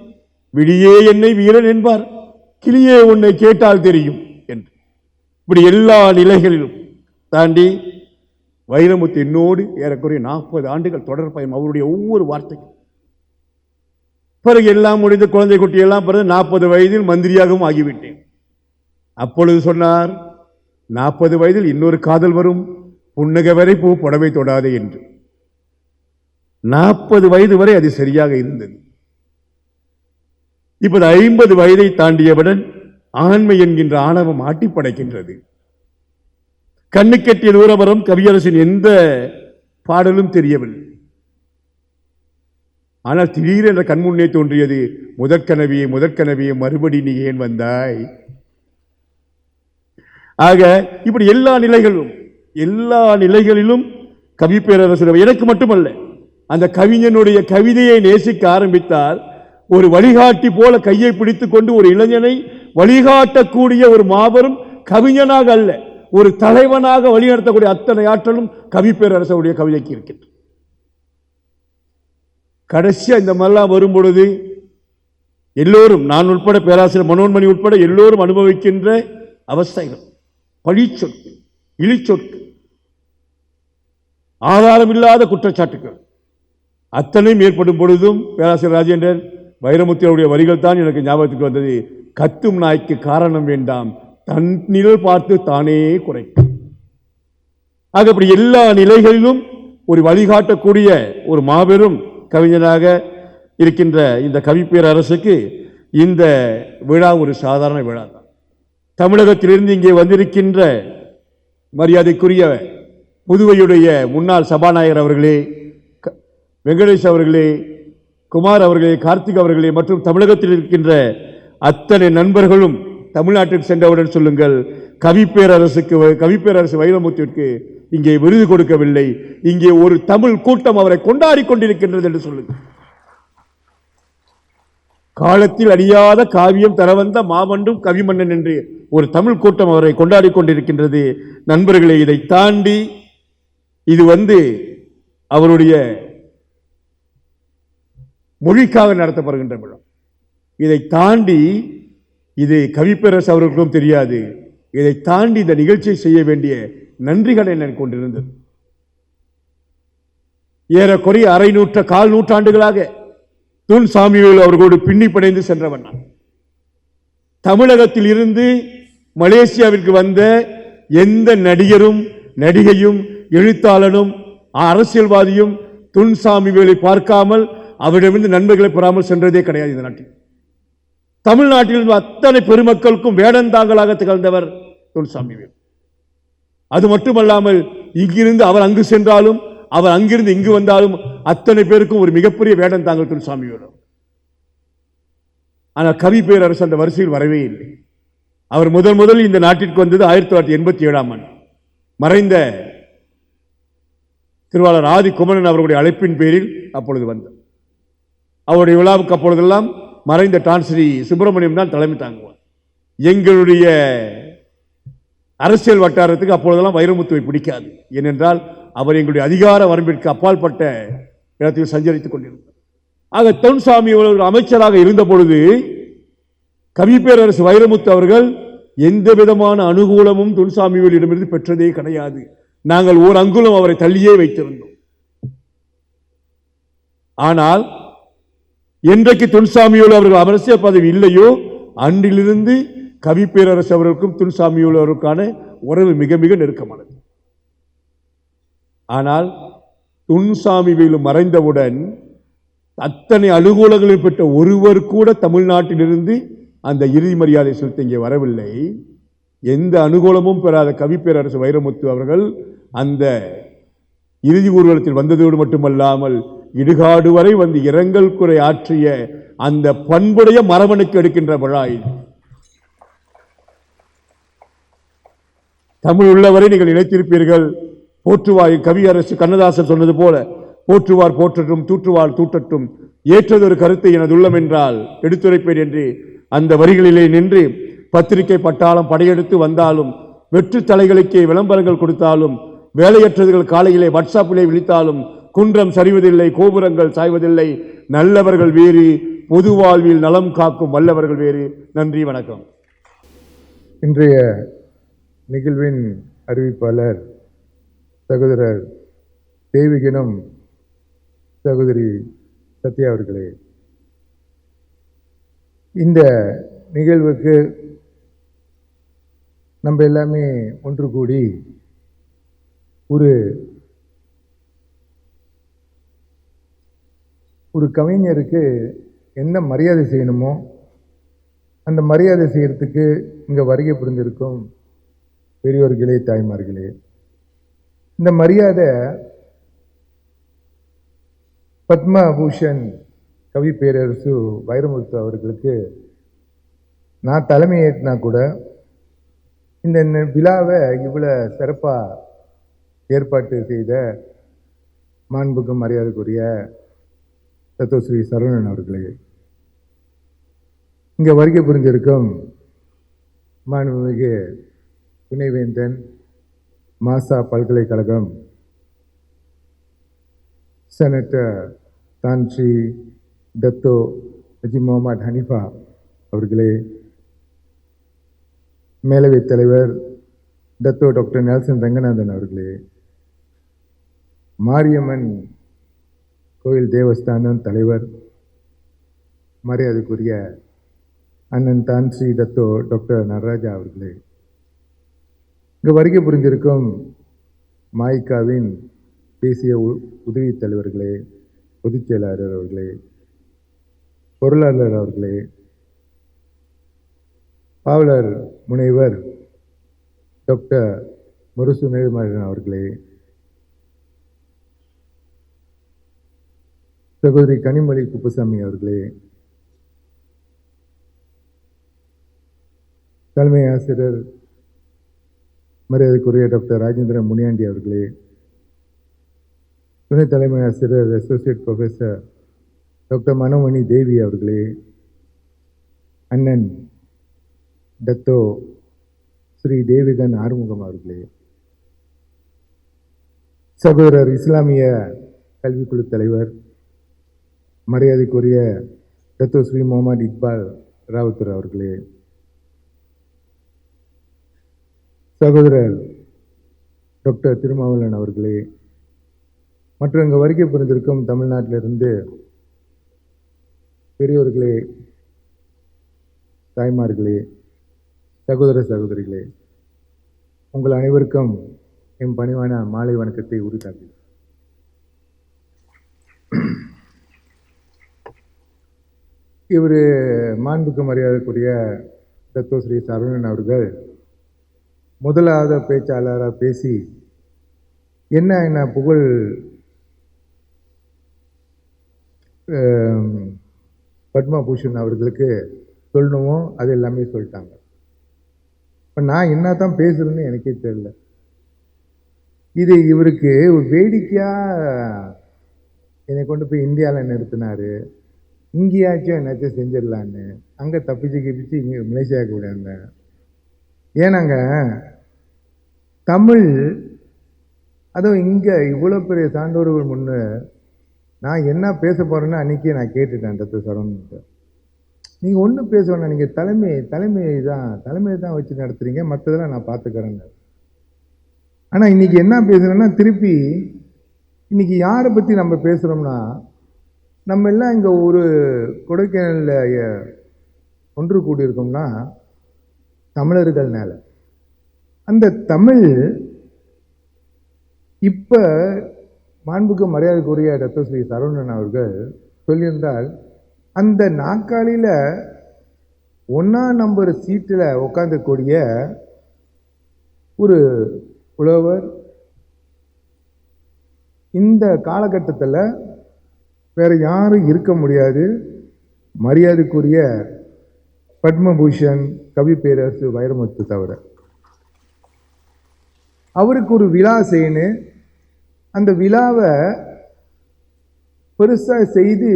விடியே என்னை வீரன் என்பார், கிளியே உன்னை கேட்டால் தெரியும் என்று. இப்படி எல்லா நிலைகளிலும் தாண்டி வைரமுத்து என்னோடு ஏறக்குறைய 40 ஆண்டுகள் தொடர் பயணம். அவருடைய ஒவ்வொரு வார்த்தைக்கும். பிறகு எல்லாம் முடிந்து குழந்தை குட்டி எல்லாம் பிறகு 40 வயதில் மந்திரியாகவும் ஆகிவிட்டேன். அப்பொழுது சொன்னார், 40 வயதில் இன்னொரு காதல் வரும், புன்னகை வரை பூ புடவை தொடாதே என்று. 40 வயது வரை அது சரியாக இருந்தது. இப்போது 50 வயதை தாண்டியவுடன் ஆண்மை என்கின்ற ஆணவம் ஆட்டி படைக்கின்றது. கண்ணுக்கெட்டிய தூரவரும் கவியரசின் எந்த பாடலும் தெரியவில்லை. ஆனால் திடீரென்ற கண்முன்னே தோன்றியது, முதற்கனவியே மறுபடி நீ ஏன் வந்தாய். ஆக இப்படி எல்லா நிலைகளிலும் கவி பேரரசு எனக்கு மட்டுமல்ல, அந்த கவிஞனுடைய கவிதையை நேசிக்க ஆரம்பித்தால் ஒரு வழிகாட்டி போல கையை பிடித்துக் கொண்டு ஒரு இளைஞனை வழிகாட்டக்கூடிய ஒரு மாபெரும் கவிஞனாக அல்ல, ஒரு தலைவனாக வழிநடத்தக்கூடிய அத்தனை ஆற்றலும் கவி பேரரசுடைய கவிதைக்கு இருக்கின்றது. கடைசியா இந்த மாதிரிலாம் வரும் பொழுது எல்லோரும், நான் உட்பட பேராசிரியர் மனோன்மணி உட்பட எல்லோரும் அனுபவிக்கின்ற அவஸ்தைகள், பழிச்சொற்கு, இழிச்சொற்கு, ஆதாரமில்லாத குற்றச்சாட்டுகள், அத்தனையும் ஏற்படும் பொழுதும் பேராசிரியர் ராஜேந்திரன் வைரமுத்துடைய வரிகள் தான் எனக்கு ஞாபகத்துக்கு வந்தது. கத்தும் நாய்க்கு காரணம் வேண்டாம், தன் நிழல் பார்த்து தானே குறைக்கும். ஆக அப்படி எல்லா நிலைகளிலும் ஒரு வழிகாட்டக்கூடிய ஒரு மாபெரும் கவிஞனாக இருக்கின்ற இந்த கவிப்பேரரசுக்கு இந்த விழா ஒரு சாதாரண விழா தான். தமிழகத்திலிருந்து இங்கே வந்திருக்கின்ற மரியாதைக்குரிய புதுவையுடைய முன்னாள் சபாநாயகர் அவர்களே, வெங்கடேஷ் அவர்களே, குமார் அவர்களே, கார்த்திக் அவர்களே மற்றும் தமிழகத்தில் இருக்கின்ற அத்தனை நண்பர்களும் தமிழ்நாட்டிற்கு சென்றவுடன் சொல்லுங்கள், கவிப்பேரரசு வைரமுத்துவிற்கு இங்கே விருது கொடுக்கவில்லை, இங்கே ஒரு தமிழ் கூட்டம் அவரை கொண்டாடி கொண்டிருக்கின்றது என்று சொல்லுங்கள். காலத்தில் அழியாத காவியம் தரவந்த மாமன்றும் கவிமன்னன் என்று ஒரு தமிழ் கூட்டம் அவரை கொண்டாடி கொண்டிருக்கின்றது. நண்பர்களே, இதை தாண்டி இது அவருடைய மொழிக்காக நடத்தப்படுகின்ற விழா. இதை தாண்டி இது கவிப்பேரரசு அவர்களுக்கும் தெரியாது. இதை தாண்டி இந்த நிகழ்ச்சியை செய்ய வேண்டிய நன்றிகளை நான் கொண்டிருந்தது. ஏறக்குறைய கால் நூற்றாண்டுகளாக துன் சாமிவேல் அவர்களோடு பின்னி பிணைந்து சென்றவன் நான். தமிழகத்தில் இருந்து மலேசியாவிற்கு வந்த எந்த நடிகரும் நடிகையும் எழுத்தாளனும் அரசியல்வாதியும் துன் சாமிவேலை பார்க்காமல் அவரிடமிருந்து நன்மைகளை பெறாமல் சென்றதே கிடையாது. இந்த நாட்டில் தமிழ்நாட்டில் அத்தனை பெருமக்களுக்கும் வேடந்தாங்களாக திகழ்ந்தவர் துன் சாமிவேல். அது மட்டுமல்லாமல் இங்கிருந்து அவர் அங்கு சென்றாலும் அவர் அங்கிருந்து இங்கு வந்தாலும் அத்தனை பேருக்கும் ஒரு மிகப்பெரிய வேடம் தாங்கள் துன் சாமிவேல். ஆனால் கவிப்பேரரசு அந்த வரிசையில் வரவே இல்லை. அவர் முதல் இந்த நாட்டிற்கு வந்தது 1987 ஆண்டு. மறைந்த திருவாளர் ஆதி குமரன் அவர்களுடைய அழைப்பின் பேரில் அப்பொழுது வந்தார். அவருடைய விழாவுக்கு அப்பொழுதெல்லாம் மறைந்த டான்ஸ்ரீ சுப்பிரமணியம் தான் தலைமை தாங்குவார். எங்களுடைய அரசியல் வட்டாரத்துக்கு அப்பொழுதெல்லாம் வைரமுத்துவை பிடிக்காது. ஏனென்றால் அவர் எங்களுடைய அதிகார வரம்பிற்கு அப்பாற்பட்ட இடத்தில் சஞ்சரித்துக் கொண்டிருந்தார். ஆக தொன்சாமி ஒரு அமைச்சராக இருந்த பொழுது கவிப்பேரரசு வைரமுத்து அவர்கள் எந்த விதமான அனுகூலமும் தொன்சாமியிடமிருந்து பெற்றதே கிடையாது. நாங்கள் ஓர் அங்குலம் அவரை தள்ளியே வைத்திருந்தோம். ஆனால் என்றைக்கு தொன்சாமியோடு அவர்கள் அரசியல் பதவி இல்லையோ அன்றிலிருந்து கவிப்பேரரசு அவர்களுக்கும் தொன்சாமியோடு அவருக்கான உறவு மிக மிக நெருக்கமானது. ஆனால் தொன்சாமிவேலு மறைந்தவுடன் அத்தனை அலுவலகங்களை பெற்ற ஒருவர் கூட தமிழ்நாட்டிலிருந்து அந்த இறுதி மரியாதை செலுத்த இங்கே வரவில்லை. எந்த அனுகூலமும் பெறாத கவிப்பேரரசு வைரமுத்து அவர்கள் அந்த இறுதி ஊர்வலத்தில் வந்ததோடு மட்டுமல்லாமல் இடுகாடு வரை வந்து இரங்கல் குறை ஆற்றிய அந்த பண்புடைய மரபணுக்கு எடுக்கின்ற விழா இது. தமிழ் உள்ளவரை நீங்கள் நினைத்திருப்பீர்கள். போற்றுவாய் கவியரசு கண்ணதாசன் சொன்னது போல, போற்றுவார் போற்றட்டும், தூற்றுவார் தூற்றட்டும், ஏற்றதொரு கருத்தை எனது உள்ளம் என்றால் எடுத்துரைப்பேன் என்று அந்த வரிகளிலே நின்று பத்திரிகை பட்டாளம் படையெடுத்து வந்தாலும், வெற்று தலைகளுக்கே விளம்பரங்கள் கொடுத்தாலும், வேலையற்றவர்கள் காலையிலே வாட்ஸ்அப்பிலே விழித்தாலும் குன்றம் சரிவதில்லை, கோபுரங்கள் சாய்வதில்லை, நல்லவர்கள் வேறு, பொது வாழ்வில் நலம் காக்கும் வல்லவர்கள் வேறு. நன்றி, வணக்கம். இன்றைய நிகழ்வின் அறிவிப்பாளர் சகோதரர் தேவிகனும் சகோதரி சத்யா அவர்களே, இந்த நிகழ்வுக்கு நம்ம எல்லாமே ஒன்று கூடி ஒரு கவிஞருக்கு என்ன மரியாதை செய்யணுமோ அந்த மரியாதை செய்யறதுக்கு இங்கே வருகை புரிந்திருக்கும் பெரியோர்களே, தாய்மார்களே, இந்த மரியாதை பத்மபூஷன் கவி பேரரசு வைரமுத்து அவர்களுக்கு நான் தலைமை ஏற்றினா கூட இந்த விழாவை இவ்வளோ சிறப்பாக ஏற்பாட்டு செய்த மாண்புக்கும் மரியாதைக்குரிய தத்துவஸ்ரீ சரவணன் அவர்களே, இங்கே வருகை புரிந்திருக்கும் மாண்புமிகு துணைவேந்தன் மாசா பல்கலைக்கழகம் செனட்டர் தான் ஸ்ரீ டத்தோ ஹஜி முகமது ஹனீஃபா அவர்களே, மேலவைத் தலைவர் டத்தோ டாக்டர் நெல்சன் ரங்கநாதன் அவர்களே, மாரியம்மன் கோயில் தேவஸ்தானம் தலைவர் மரியாதைக்குரிய அண்ணன் தான் ஸ்ரீ தத்தோ டாக்டர் நடராஜா அவர்களே, இங்கு வருகை புரிந்திருக்கும் மாய்காவின் தேசிய உதவித் தலைவர்களே, பொதுச் செயலாளர் அவர்களே, பொருளாளர் அவர்களே, பாவலர் முனைவர் டாக்டர் முருசு நேர்மழன் அவர்களே, சகோதரி கனிமொழி குப்புசாமி அவர்களே, தலைமை ஆசிரியர் மரியாதைக்குரிய டாக்டர் ராஜேந்திரன் முனியாண்டி அவர்களே, துணை தலைமை ஆசிரியர் அசோசியேட் ப்ரொஃபஸர் டாக்டர் மனோமணி தேவி அவர்களே, அண்ணன் டத்தோ ஸ்ரீ தேவிகன் ஆறுமுகம் அவர்களே, சகோதரர் இஸ்லாமிய கல்விக்குழு தலைவர் மரியாதைக்குரிய டத்தோ ஸ்ரீ முகமது இக்பால் ராவுத்தர் அவர்களே, சகோதரர் டாக்டர் திருமாவளவன் அவர்களே, மற்றும் இங்கே வருகை புரிந்திருக்கும் தமிழ்நாட்டிலிருந்து பெரியோர்களே, தாய்மார்களே, சகோதர சகோதரிகளே, உங்கள் அனைவருக்கும் என் பணிவான மாலை வணக்கத்தை உரித்தாக்குகிறேன். இவர் மாண்புக்கு மரியாதைக்குரிய தத்தோ ஸ்ரீ சரவணன் அவர்கள் முதலாவது பேச்சாளராக பேசி என்ன புகழ் பத்மபூஷன் அவர்களுக்கு சொல்லணுமோ அது எல்லாமே சொல்லிட்டாங்க. இப்போ நான் என்ன தான் பேசுகிறேன்னு எனக்கே தெரியல. இது இவருக்கு ஒரு வேடிக்கையாக என்னை கொண்டு போய் இந்தியாவில் நிறுத்தினார். இங்கேயாச்சும் என்னாச்சும் செஞ்சிடலான்னு அங்கே தப்பிச்சு கிப்பிச்சு இங்கே மலேசியாவுக்கு விடாந்தேன். ஏன்னாங்க தமிழ், அதுவும் இங்கே இவ்வளோ பெரிய சான்றோர்கள் முன்னே நான் என்ன பேச போகிறேன்னு அன்றைக்கே நான் கேட்டுட்டேன் டத்து சரவணன்ட்டு. நீங்கள் ஒன்றும் பேச வேணாம், நீங்கள் தலைமையை தான் வச்சு நடத்துகிறீங்க, மற்றதெல்லாம் நான் பார்த்துக்கிறேன்னு. ஆனால் இன்றைக்கி என்ன பேசுகிறேன்னா, திருப்பி இன்றைக்கி யாரை பற்றி நம்ம பேசுகிறோம்னா, நம்ம எல்லாம் இங்கே ஒரு கொடைக்கானலில் ஒன்று கூடியிருக்கோம்னா தமிழர்கள் மேல. அந்த தமிழ் இப்போ மாண்புக்கு மரியாதைக்குரிய டாக்டர் ஸ்ரீ சரவணன் அவர்கள் சொல்லியிருந்தால், அந்த நாற்காலியில் 1ஆம் நம்பர் சீட்டில் உட்காந்துக்கூடிய ஒரு புலவர் இந்த காலகட்டத்தில் வேறு யாரும் இருக்க முடியாது. மரியாதைக்குரிய பத்மபூஷன் கவி பேரரசு வைரமுத்து தவிர. அவருக்கு ஒரு விழா செய்யணும். அந்த விழாவை பெருசாக செய்து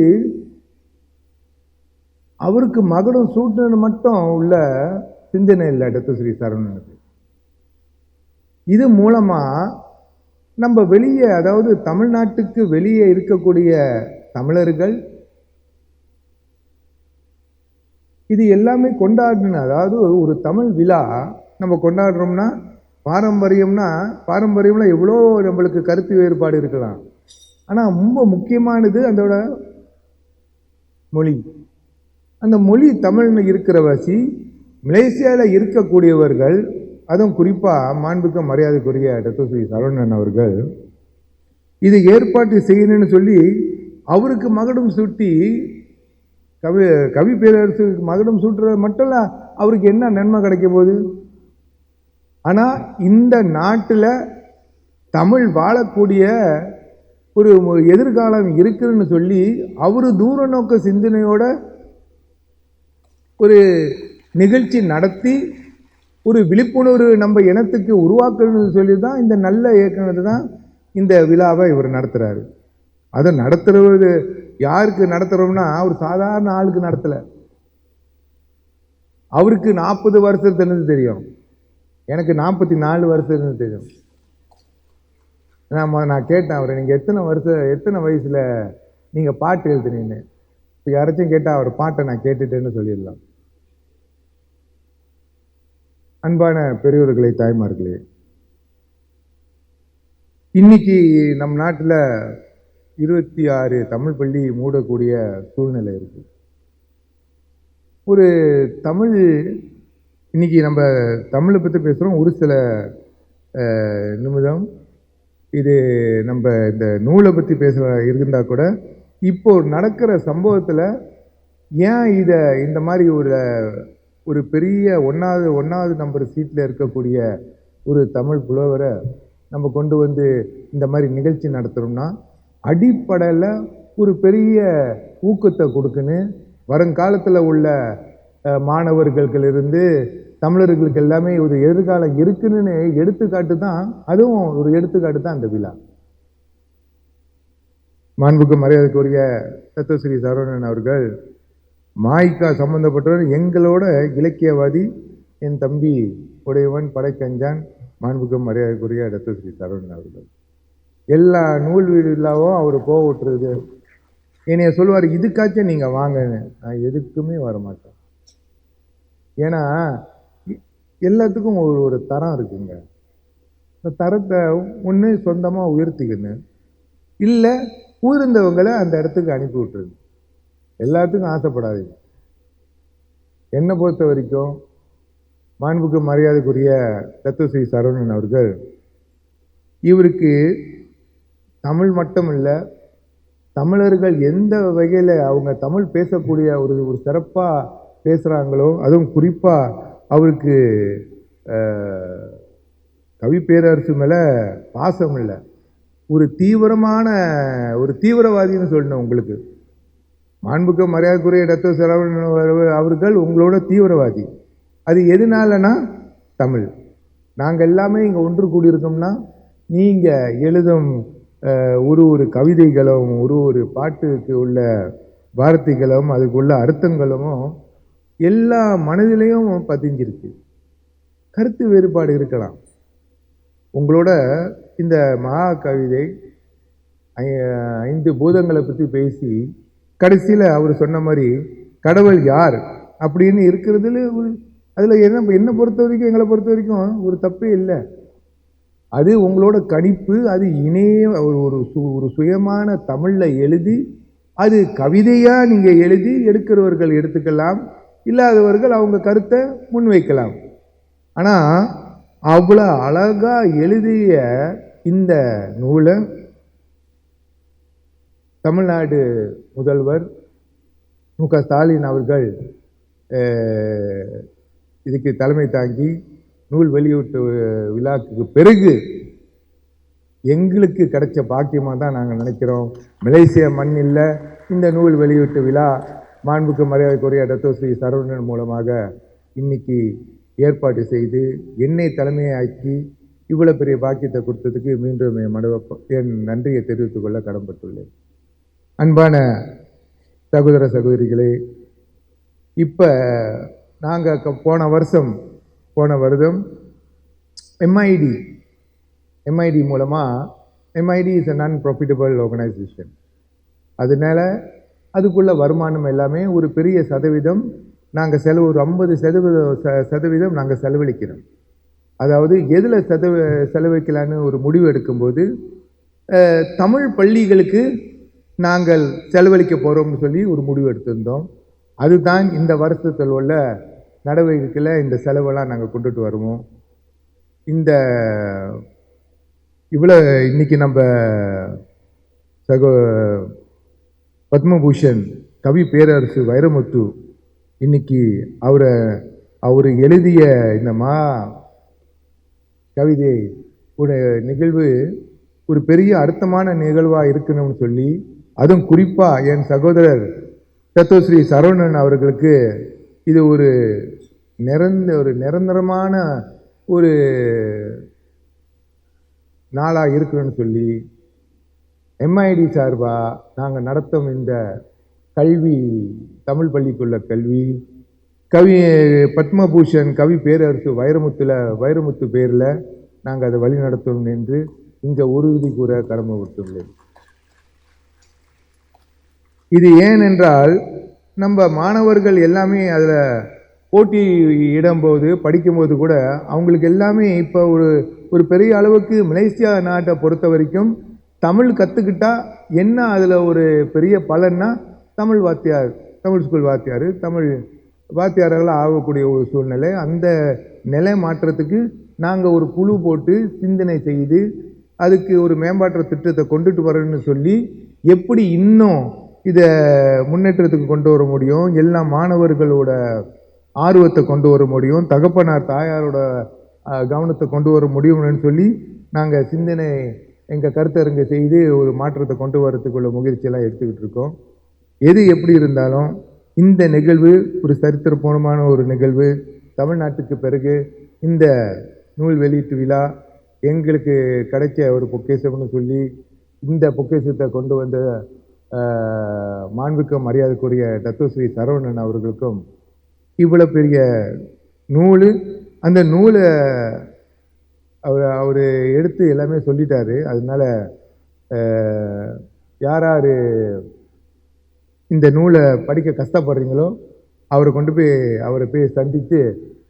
அவருக்கு மகுடம் சூட்டணுன்னு மட்டும் உள்ள சிந்தனை இல்லை டாக்டர் ஸ்ரீ சரவணனுக்கு. இது மூலமாக நம்ம வெளியே, அதாவது தமிழ்நாட்டுக்கு வெளியே இருக்கக்கூடிய தமிழர்கள் இது எல்லாமே கொண்டாடணும். அதாவது ஒரு தமிழ் விழா நம்ம கொண்டாடுறோம்னா, பாரம்பரியம்ல எவ்வளோ நம்மளுக்கு கருத்து வேறுபாடு இருக்கலாம். ஆனால் ரொம்ப முக்கியமானது அதோட மொழி. அந்த மொழி தமிழ்னு இருக்கிறவாசி மலேசியாவில் இருக்கக்கூடியவர்கள், அதுவும் குறிப்பாக மாண்புக்கு மரியாதைக்குரிய டாக்டர் ஸ்ரீ சரவணன் அவர்கள் இது ஏற்பாட்டு செய்யணும்னு சொல்லி அவருக்கு மகுடம் சூட்டி, கவி பேரரசுக்கு மகுடம் சூட்டுறது மட்டும் இல்லை, அவருக்கு என்ன நன்மை கிடைக்க போகுது? ஆனால் இந்த நாட்டில் தமிழ் வாழக்கூடிய ஒரு எதிர்காலம் இருக்குன்னு சொல்லி அவர் தூர நோக்க சிந்தனையோட ஒரு நிகழ்ச்சி நடத்தி ஒரு விழிப்புணர்வு நம்ம இனத்துக்கு உருவாக்கணும்னு சொல்லி தான் இந்த நல்ல இயக்குனது தான் இந்த விழாவை இவர் நடத்துகிறாரு. அதை நடத்துறது யாருக்கு நடத்துகிறோம்னா, ஒரு சாதாரண ஆளுக்கு நடத்தலை. அவருக்கு 40 வருஷத்துலேருந்து தெரியும், எனக்கு 44 வருஷத்துலேருந்து தெரியும். நான் கேட்டேன் அவரை, நீங்கள் எத்தனை வயசில் நீங்கள் பாட்டு எழுதுனீங்கன்னு. இப்போ யாராச்சும் கேட்டால் அவர் பாட்டை நான் கேட்டுட்டேன்னு சொல்லிடலாம். அன்பான பெரியோர்களே, தாய்மார்களே, இன்னைக்கு நம் நாட்டில் 26 தமிழ் பள்ளி மூடக்கூடிய சூழ்நிலை இருக்கு. ஒரு தமிழ் இன்னைக்கு நம்ம தமிழை பற்றி பேசுகிறோம். ஒரு சில நிமிடம் இது நம்ம இந்த நூலை பற்றி பேச இருந்தால் கூட இப்போ நடக்கிற சம்பவத்தில் ஏன் இதை இந்த மாதிரி ஒரு பெரிய ஒன்றாவது நம்பர் சீட்டில் இருக்கக்கூடிய ஒரு தமிழ் புலவரை நம்ம கொண்டு வந்து இந்த மாதிரி நிகழ்ச்சி நடத்துகிறோம்னா அடிப்படையில் ஒரு பெரிய ஊக்கத்தை கொடுக்குன்னு வருங்காலத்தில் உள்ள மாணவர்களிலிருந்து தமிழர்களுக்கு எல்லாமே ஒரு எதிர்காலம் இருக்குன்னு எடுத்துக்காட்டு தான், அதுவும் ஒரு எடுத்துக்காட்டு தான் அந்த விழா. மாண்புக்கு மரியாதைக்குரிய தத்துவஸ்ரீ சரவணன் அவர்கள் மாய்க்கா சம்பந்தப்பட்டவர், எங்களோட இலக்கியவாதி, என் தம்பி உடையவன் படைக்கஞ்சான் மாண்புக்கு மரியாதைக்குரிய தத்துவஸ்ரீ சரவணன் அவர்கள். எல்லா நூல் விழாவும் அவர் போக விட்டுறது. என்னைய சொல்லுவார், இதுக்காச்சும் நீங்கள் வாங்கன்னு. நான் எதுக்குமே வரமாட்டேன். ஏன்னா எல்லாத்துக்கும் ஒரு தரம் இருக்குங்க. இந்த தரத்தை ஒன்று சொந்தமாக உயர்த்திக்கணும், இல்லை உயர்ந்தவங்களை அந்த இடத்துக்கு அனுப்பி விட்டுருங்க. எல்லாத்துக்கும் ஆசைப்படாதீங்க. என்னை பொறுத்த வரைக்கும் மாண்புக்கு மரியாதைக்குரிய தத்துவஸ்ரீ சரவணன் அவர்கள், இவருக்கு தமிழ் மட்டும் இல்லை, தமிழர்கள் எந்த வகையில் அவங்க தமிழ் பேசக்கூடிய ஒரு சிறப்பாக பேசுகிறாங்களோ, அதுவும் குறிப்பாக அவருக்கு கவி பேரரசு மேலே பாசம் இல்லை, ஒரு தீவிரவாதின்னு சொல்லணும். உங்களுக்கு மாண்புக்கு மரியாதைக்குரிய டாக்டர் சரவணன் அவர்கள் உங்களோட தீவிரவாதி. அது எதனாலனா தமிழ். நாங்கள் எல்லாமே இங்கே ஒன்று கூடியிருக்கோம்னா நீங்கள் எழுதும் ஒரு கவிதைகளும் ஒரு பாட்டுக்கு உள்ள வார்த்தைகளும் அதுக்குள்ள அர்த்தங்களும் எல்லா மனதிலையும் பதிஞ்சிருக்கு. கருத்து வேறுபாடு இருக்கலாம். உங்களோட இந்த மகா கவிதை 5 பூதங்களை பற்றி பேசி கடைசியில் அவர் சொன்ன மாதிரி கடவுள் யார் அப்படின்னு இருக்கிறதுல அதில் என்னை பொறுத்த வரைக்கும், எங்களை பொறுத்த வரைக்கும் ஒரு தப்பே இல்லை. அது உங்களோட கணிப்பு. அது ஒரு சுயமான தமிழில் எழுதி அது கவிதையாக நீங்கள் எழுதி எடுக்கிறவர்கள் எடுத்துக்கலாம், இல்லாதவர்கள் அவங்க கருத்தை முன்வைக்கலாம். ஆனால் அவ்வளோ அழகாக எழுதிய இந்த நூலை தமிழ்நாடு முதல்வர் மு.க. ஸ்டாலின் அவர்கள் இதுக்கு தலைமை தாங்கி நூல் வெளியீட்டு விழாவுக்கு பிறகு எங்களுக்கு கிடைச்ச பாக்கியமாக தான் நாங்கள் நினைக்கிறோம். மலேசிய மண்ணில் இந்த நூல் வெளியீட்டு விழா மாண்புக்கு மரியாதைக்குரிய தத்துவஸ்ரீ சரவணன் மூலமாக இன்னைக்கு ஏற்பாடு செய்து என்னை தலைமையாக்கி இவ்வளோ பெரிய பாக்கியத்தை கொடுத்ததுக்கு மீண்டும் என் நன்றியை தெரிவித்துக் கொள்ள கடன்பட்டுள்ளேன். அன்பான சகோதர சகோதரிகளே, இப்போ நாங்கள் போன வருடம் எம்ஐடி மூலமாக, MIT is a non-profitable organization. அதனால அதுக்குள்ள வருமானம் எல்லாமே ஒரு பெரிய சதவீதம் நாங்கள் ஒரு 50% நாங்கள் செலவழிக்கிறோம். அதாவது எதில் செலவழிக்கலான்னு ஒரு முடிவு எடுக்கும்போது தமிழ் பள்ளிகளுக்கு நாங்கள் செலவழிக்க போகிறோம்னு சொல்லி ஒரு முடிவு எடுத்திருந்தோம். அதுதான் இந்த வருஷத்தில் உள்ள நடவடிக்கையில் இந்த செலவெல்லாம் நாங்கள் கொண்டுட்டு வருவோம். இவ்வளோ இன்னைக்கு நம்ம பத்மபூஷன் கவி பேரரசு வைரமுத்து இன்னைக்கு அவர் எழுதிய இந்த கவிதை நிகழ்வு ஒரு பெரிய அர்த்தமான நிகழ்வாக இருக்கணும்னு சொல்லி, அதுவும் குறிப்பாக என் சகோதரர் தத்துவஸ்ரீ சரவணன் அவர்களுக்கு இது ஒரு நிரந்தரமான ஒரு நாளாக இருக்கணும்னு சொல்லி எம்ஐடி சார்பாக நாங்கள் நடத்தும் இந்த கல்வி, தமிழ் பள்ளிக்குள்ள கல்வி, பத்மபூஷன் கவி பேரரசு வைரமுத்து பேரில் நாங்கள் அதை வழி நடத்தணும் என்று இங்கே உறுதி கூற கடமைப்பட்டுள்ளேன். இது ஏனென்றால் நம்ம மாணவர்கள் எல்லாமே அதில் போட்டி இடும்போது படிக்கும்போது கூட அவங்களுக்கு எல்லாமே இப்போ ஒரு பெரிய அளவுக்கு மலேசியா நாட்டை பொறுத்த வரைக்கும் தமிழ் கற்றுக்கிட்டா என்ன அதில் ஒரு பெரிய பலன்னா தமிழ் வாத்தியார், தமிழ் ஸ்கூல் வாத்தியார், தமிழ் வாத்தியாரெல்லாம் ஆகக்கூடிய ஒரு சூழ்நிலை. அந்த நிலை மாற்றத்துக்கு நாங்கள் ஒரு குழு போட்டு சிந்தனை செய்து அதுக்கு ஒரு மேம்பாட்டு திட்டத்தை கொண்டுட்டு வரணும்னு சொல்லி எப்படி இன்னும் இதை முன்னேற்றத்துக்கு கொண்டு வர முடியும், எல்லா மாணவர்களோட ஆர்வத்தை கொண்டு வர முடியும், தகப்பனார் தாயாரோட கவனத்தை கொண்டு வர முடியும்னு சொல்லி நாங்கள் சிந்தனை எங்கள் கருத்தரங்கை செய்து ஒரு மாற்றத்தை கொண்டு வரத்துக்குள்ள முயற்சியெல்லாம் எடுத்துக்கிட்டு இருக்கோம். எது எப்படி இருந்தாலும் இந்த நிகழ்வு ஒரு சரித்திரபூர்வமான ஒரு நிகழ்வு. தமிழ்நாட்டுக்கு பிறகு இந்த நூல் வெளியீட்டு விழா எங்களுக்கு கிடைச்ச ஒரு பொக்கிஷம்னு சொல்லி இந்த பொக்கிஷத்தை கொண்டு வந்த மாண்புக்கு மரியாதைக்குரிய தத்துவஸ்ரீ சரவணன் அவர்களுக்கும் இவ்வளோ பெரிய நூல், அந்த நூலை அவர் எடுத்து எல்லாமே சொல்லிட்டாரு. அதனால யார் யார் இந்த நூலை படிக்க கஷ்டப்படுறீங்களோ அவரை கொண்டு போய் அவரை போய் சந்தித்து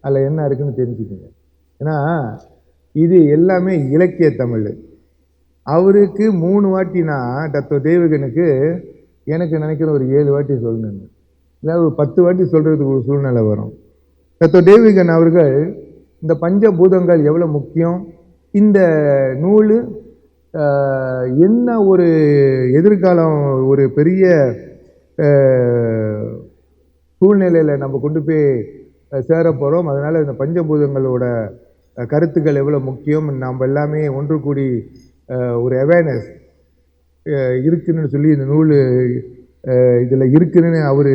அதில் என்ன இருக்குன்னு தெரிஞ்சுக்கோங்க. ஏன்னா இது எல்லாமே இலக்கிய தமிழ். அவருக்கு 3 வாட்டினா தத்துவ தேவகனுக்கு எனக்கு நினைக்கிற ஒரு 7 வாட்டி சொல்லணுன்னு, இல்லை ஒரு 10 வாட்டி சொல்கிறதுக்கு ஒரு சூழ்நிலை வரும். தத்துவ தேவகன் அவர்கள் இந்த பஞ்சபூதங்கள் எவ்வளோ முக்கியம், இந்த நூல் என்ன ஒரு எதிர்காலம் ஒரு பெரிய சூழ்நிலையில் நம்ம கொண்டு போய் சேர போகிறோம். அதனால் இந்த பஞ்சபூதங்களோட கருத்துக்கள் எவ்வளோ முக்கியம், நாம் எல்லாமே ஒன்று கூடி ஒரு அவேர்னஸ் இருக்குன்னு சொல்லி இந்த நூல் இதில் இருக்குன்னு அவர்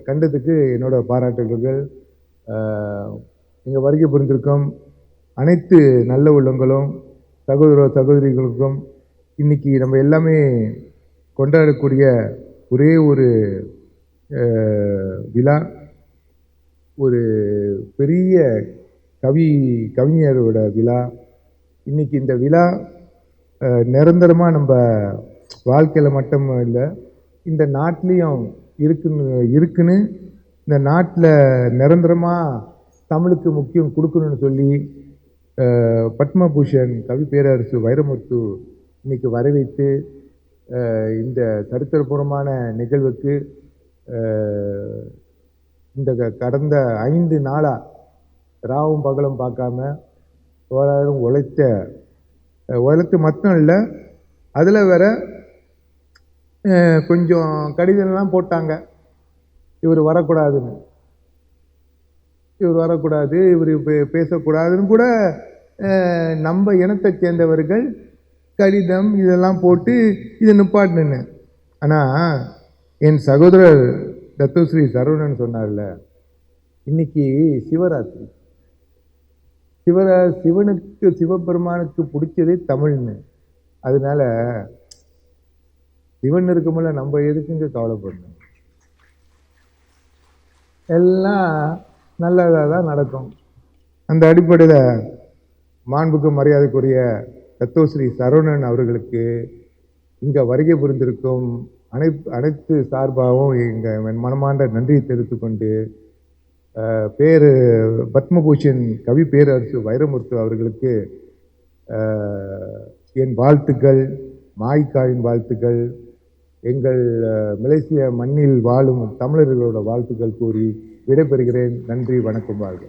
கண்டதுக்கு என்னோட பாராட்டுகள். இங்கே வருகை புரிந்திருக்கும் அனைத்து நல்ல உள்ளங்களும் சகோதர சகோதரிகளுக்கும் இன்றைக்கி நம்ம எல்லாமே கொண்டாடக்கூடிய ஒரே ஒரு விழா, ஒரு பெரிய கவிஞரோட விழா. இன்றைக்கி இந்த விழா நிரந்தரமாக நம்ம வாழ்க்கையில் மட்டும் இல்லை, இந்த நாட்டிலையும் இருக்குன்னு இந்த நாட்டில் நிரந்தரமாக தமிழுக்கு முக்கியம் கொடுக்கணும்னு சொல்லி பத்மபூஷன் கவி பேரரசு வைரமுத்து இன்னைக்கு வரவைத்து இந்த சரித்திரபூர்வமான நிகழ்வுக்கு இந்த கடந்த 5 நாளாக ராவும் பகலும் பார்க்காம ஓராயிரம் உழைத்து மட்டும் இல்லை, அதில் வேற கொஞ்சம் கடிதம்லாம் போட்டாங்க, இவர் வரக்கூடாதுன்னு, இவர் வரக்கூடாது, இவர் பேசக்கூடாதுன்னு கூட நம்ம இனத்தை சேர்ந்தவர்கள் கடிதம் இதெல்லாம் போட்டு இதை நிப்பாட்டினு. ஆனால் என் சகோதரர் தத்துவஸ்ரீ சரவணன் சொன்னார்ல, இன்னைக்கு சிவராத்திரி, சிவனுக்கு சிவபெருமானுக்கு பிடிச்சதே தமிழ்னு. அதனால சிவன் இருக்கும்போல நம்ம எதுக்குங்க கவலைப்படணும், எல்லாம் நல்லதாக தான் நடக்கும். அந்த அடிப்படையில் மாண்புக்கு மரியாதைக்குரிய தத்துவஸ்ரீ சரவணன் அவர்களுக்கு இங்கே வருகை புரிந்திருக்கும் அனைத்து சார்பாகவும் எங்கள் மனமார்ந்த நன்றியை தெரிவித்துக்கொண்டு பத்மபூஷன் கவி பேரரசு வைரமுத்து அவர்களுக்கு என் வாழ்த்துக்கள், மாய்க்காவின் வாழ்த்துக்கள், எங்கள் மலேசிய மண்ணில் வாழும் தமிழர்களோட வாழ்த்துக்கள் கூறி விடைபெறுகிறேன். நன்றி, வணக்கம், வாழ்க.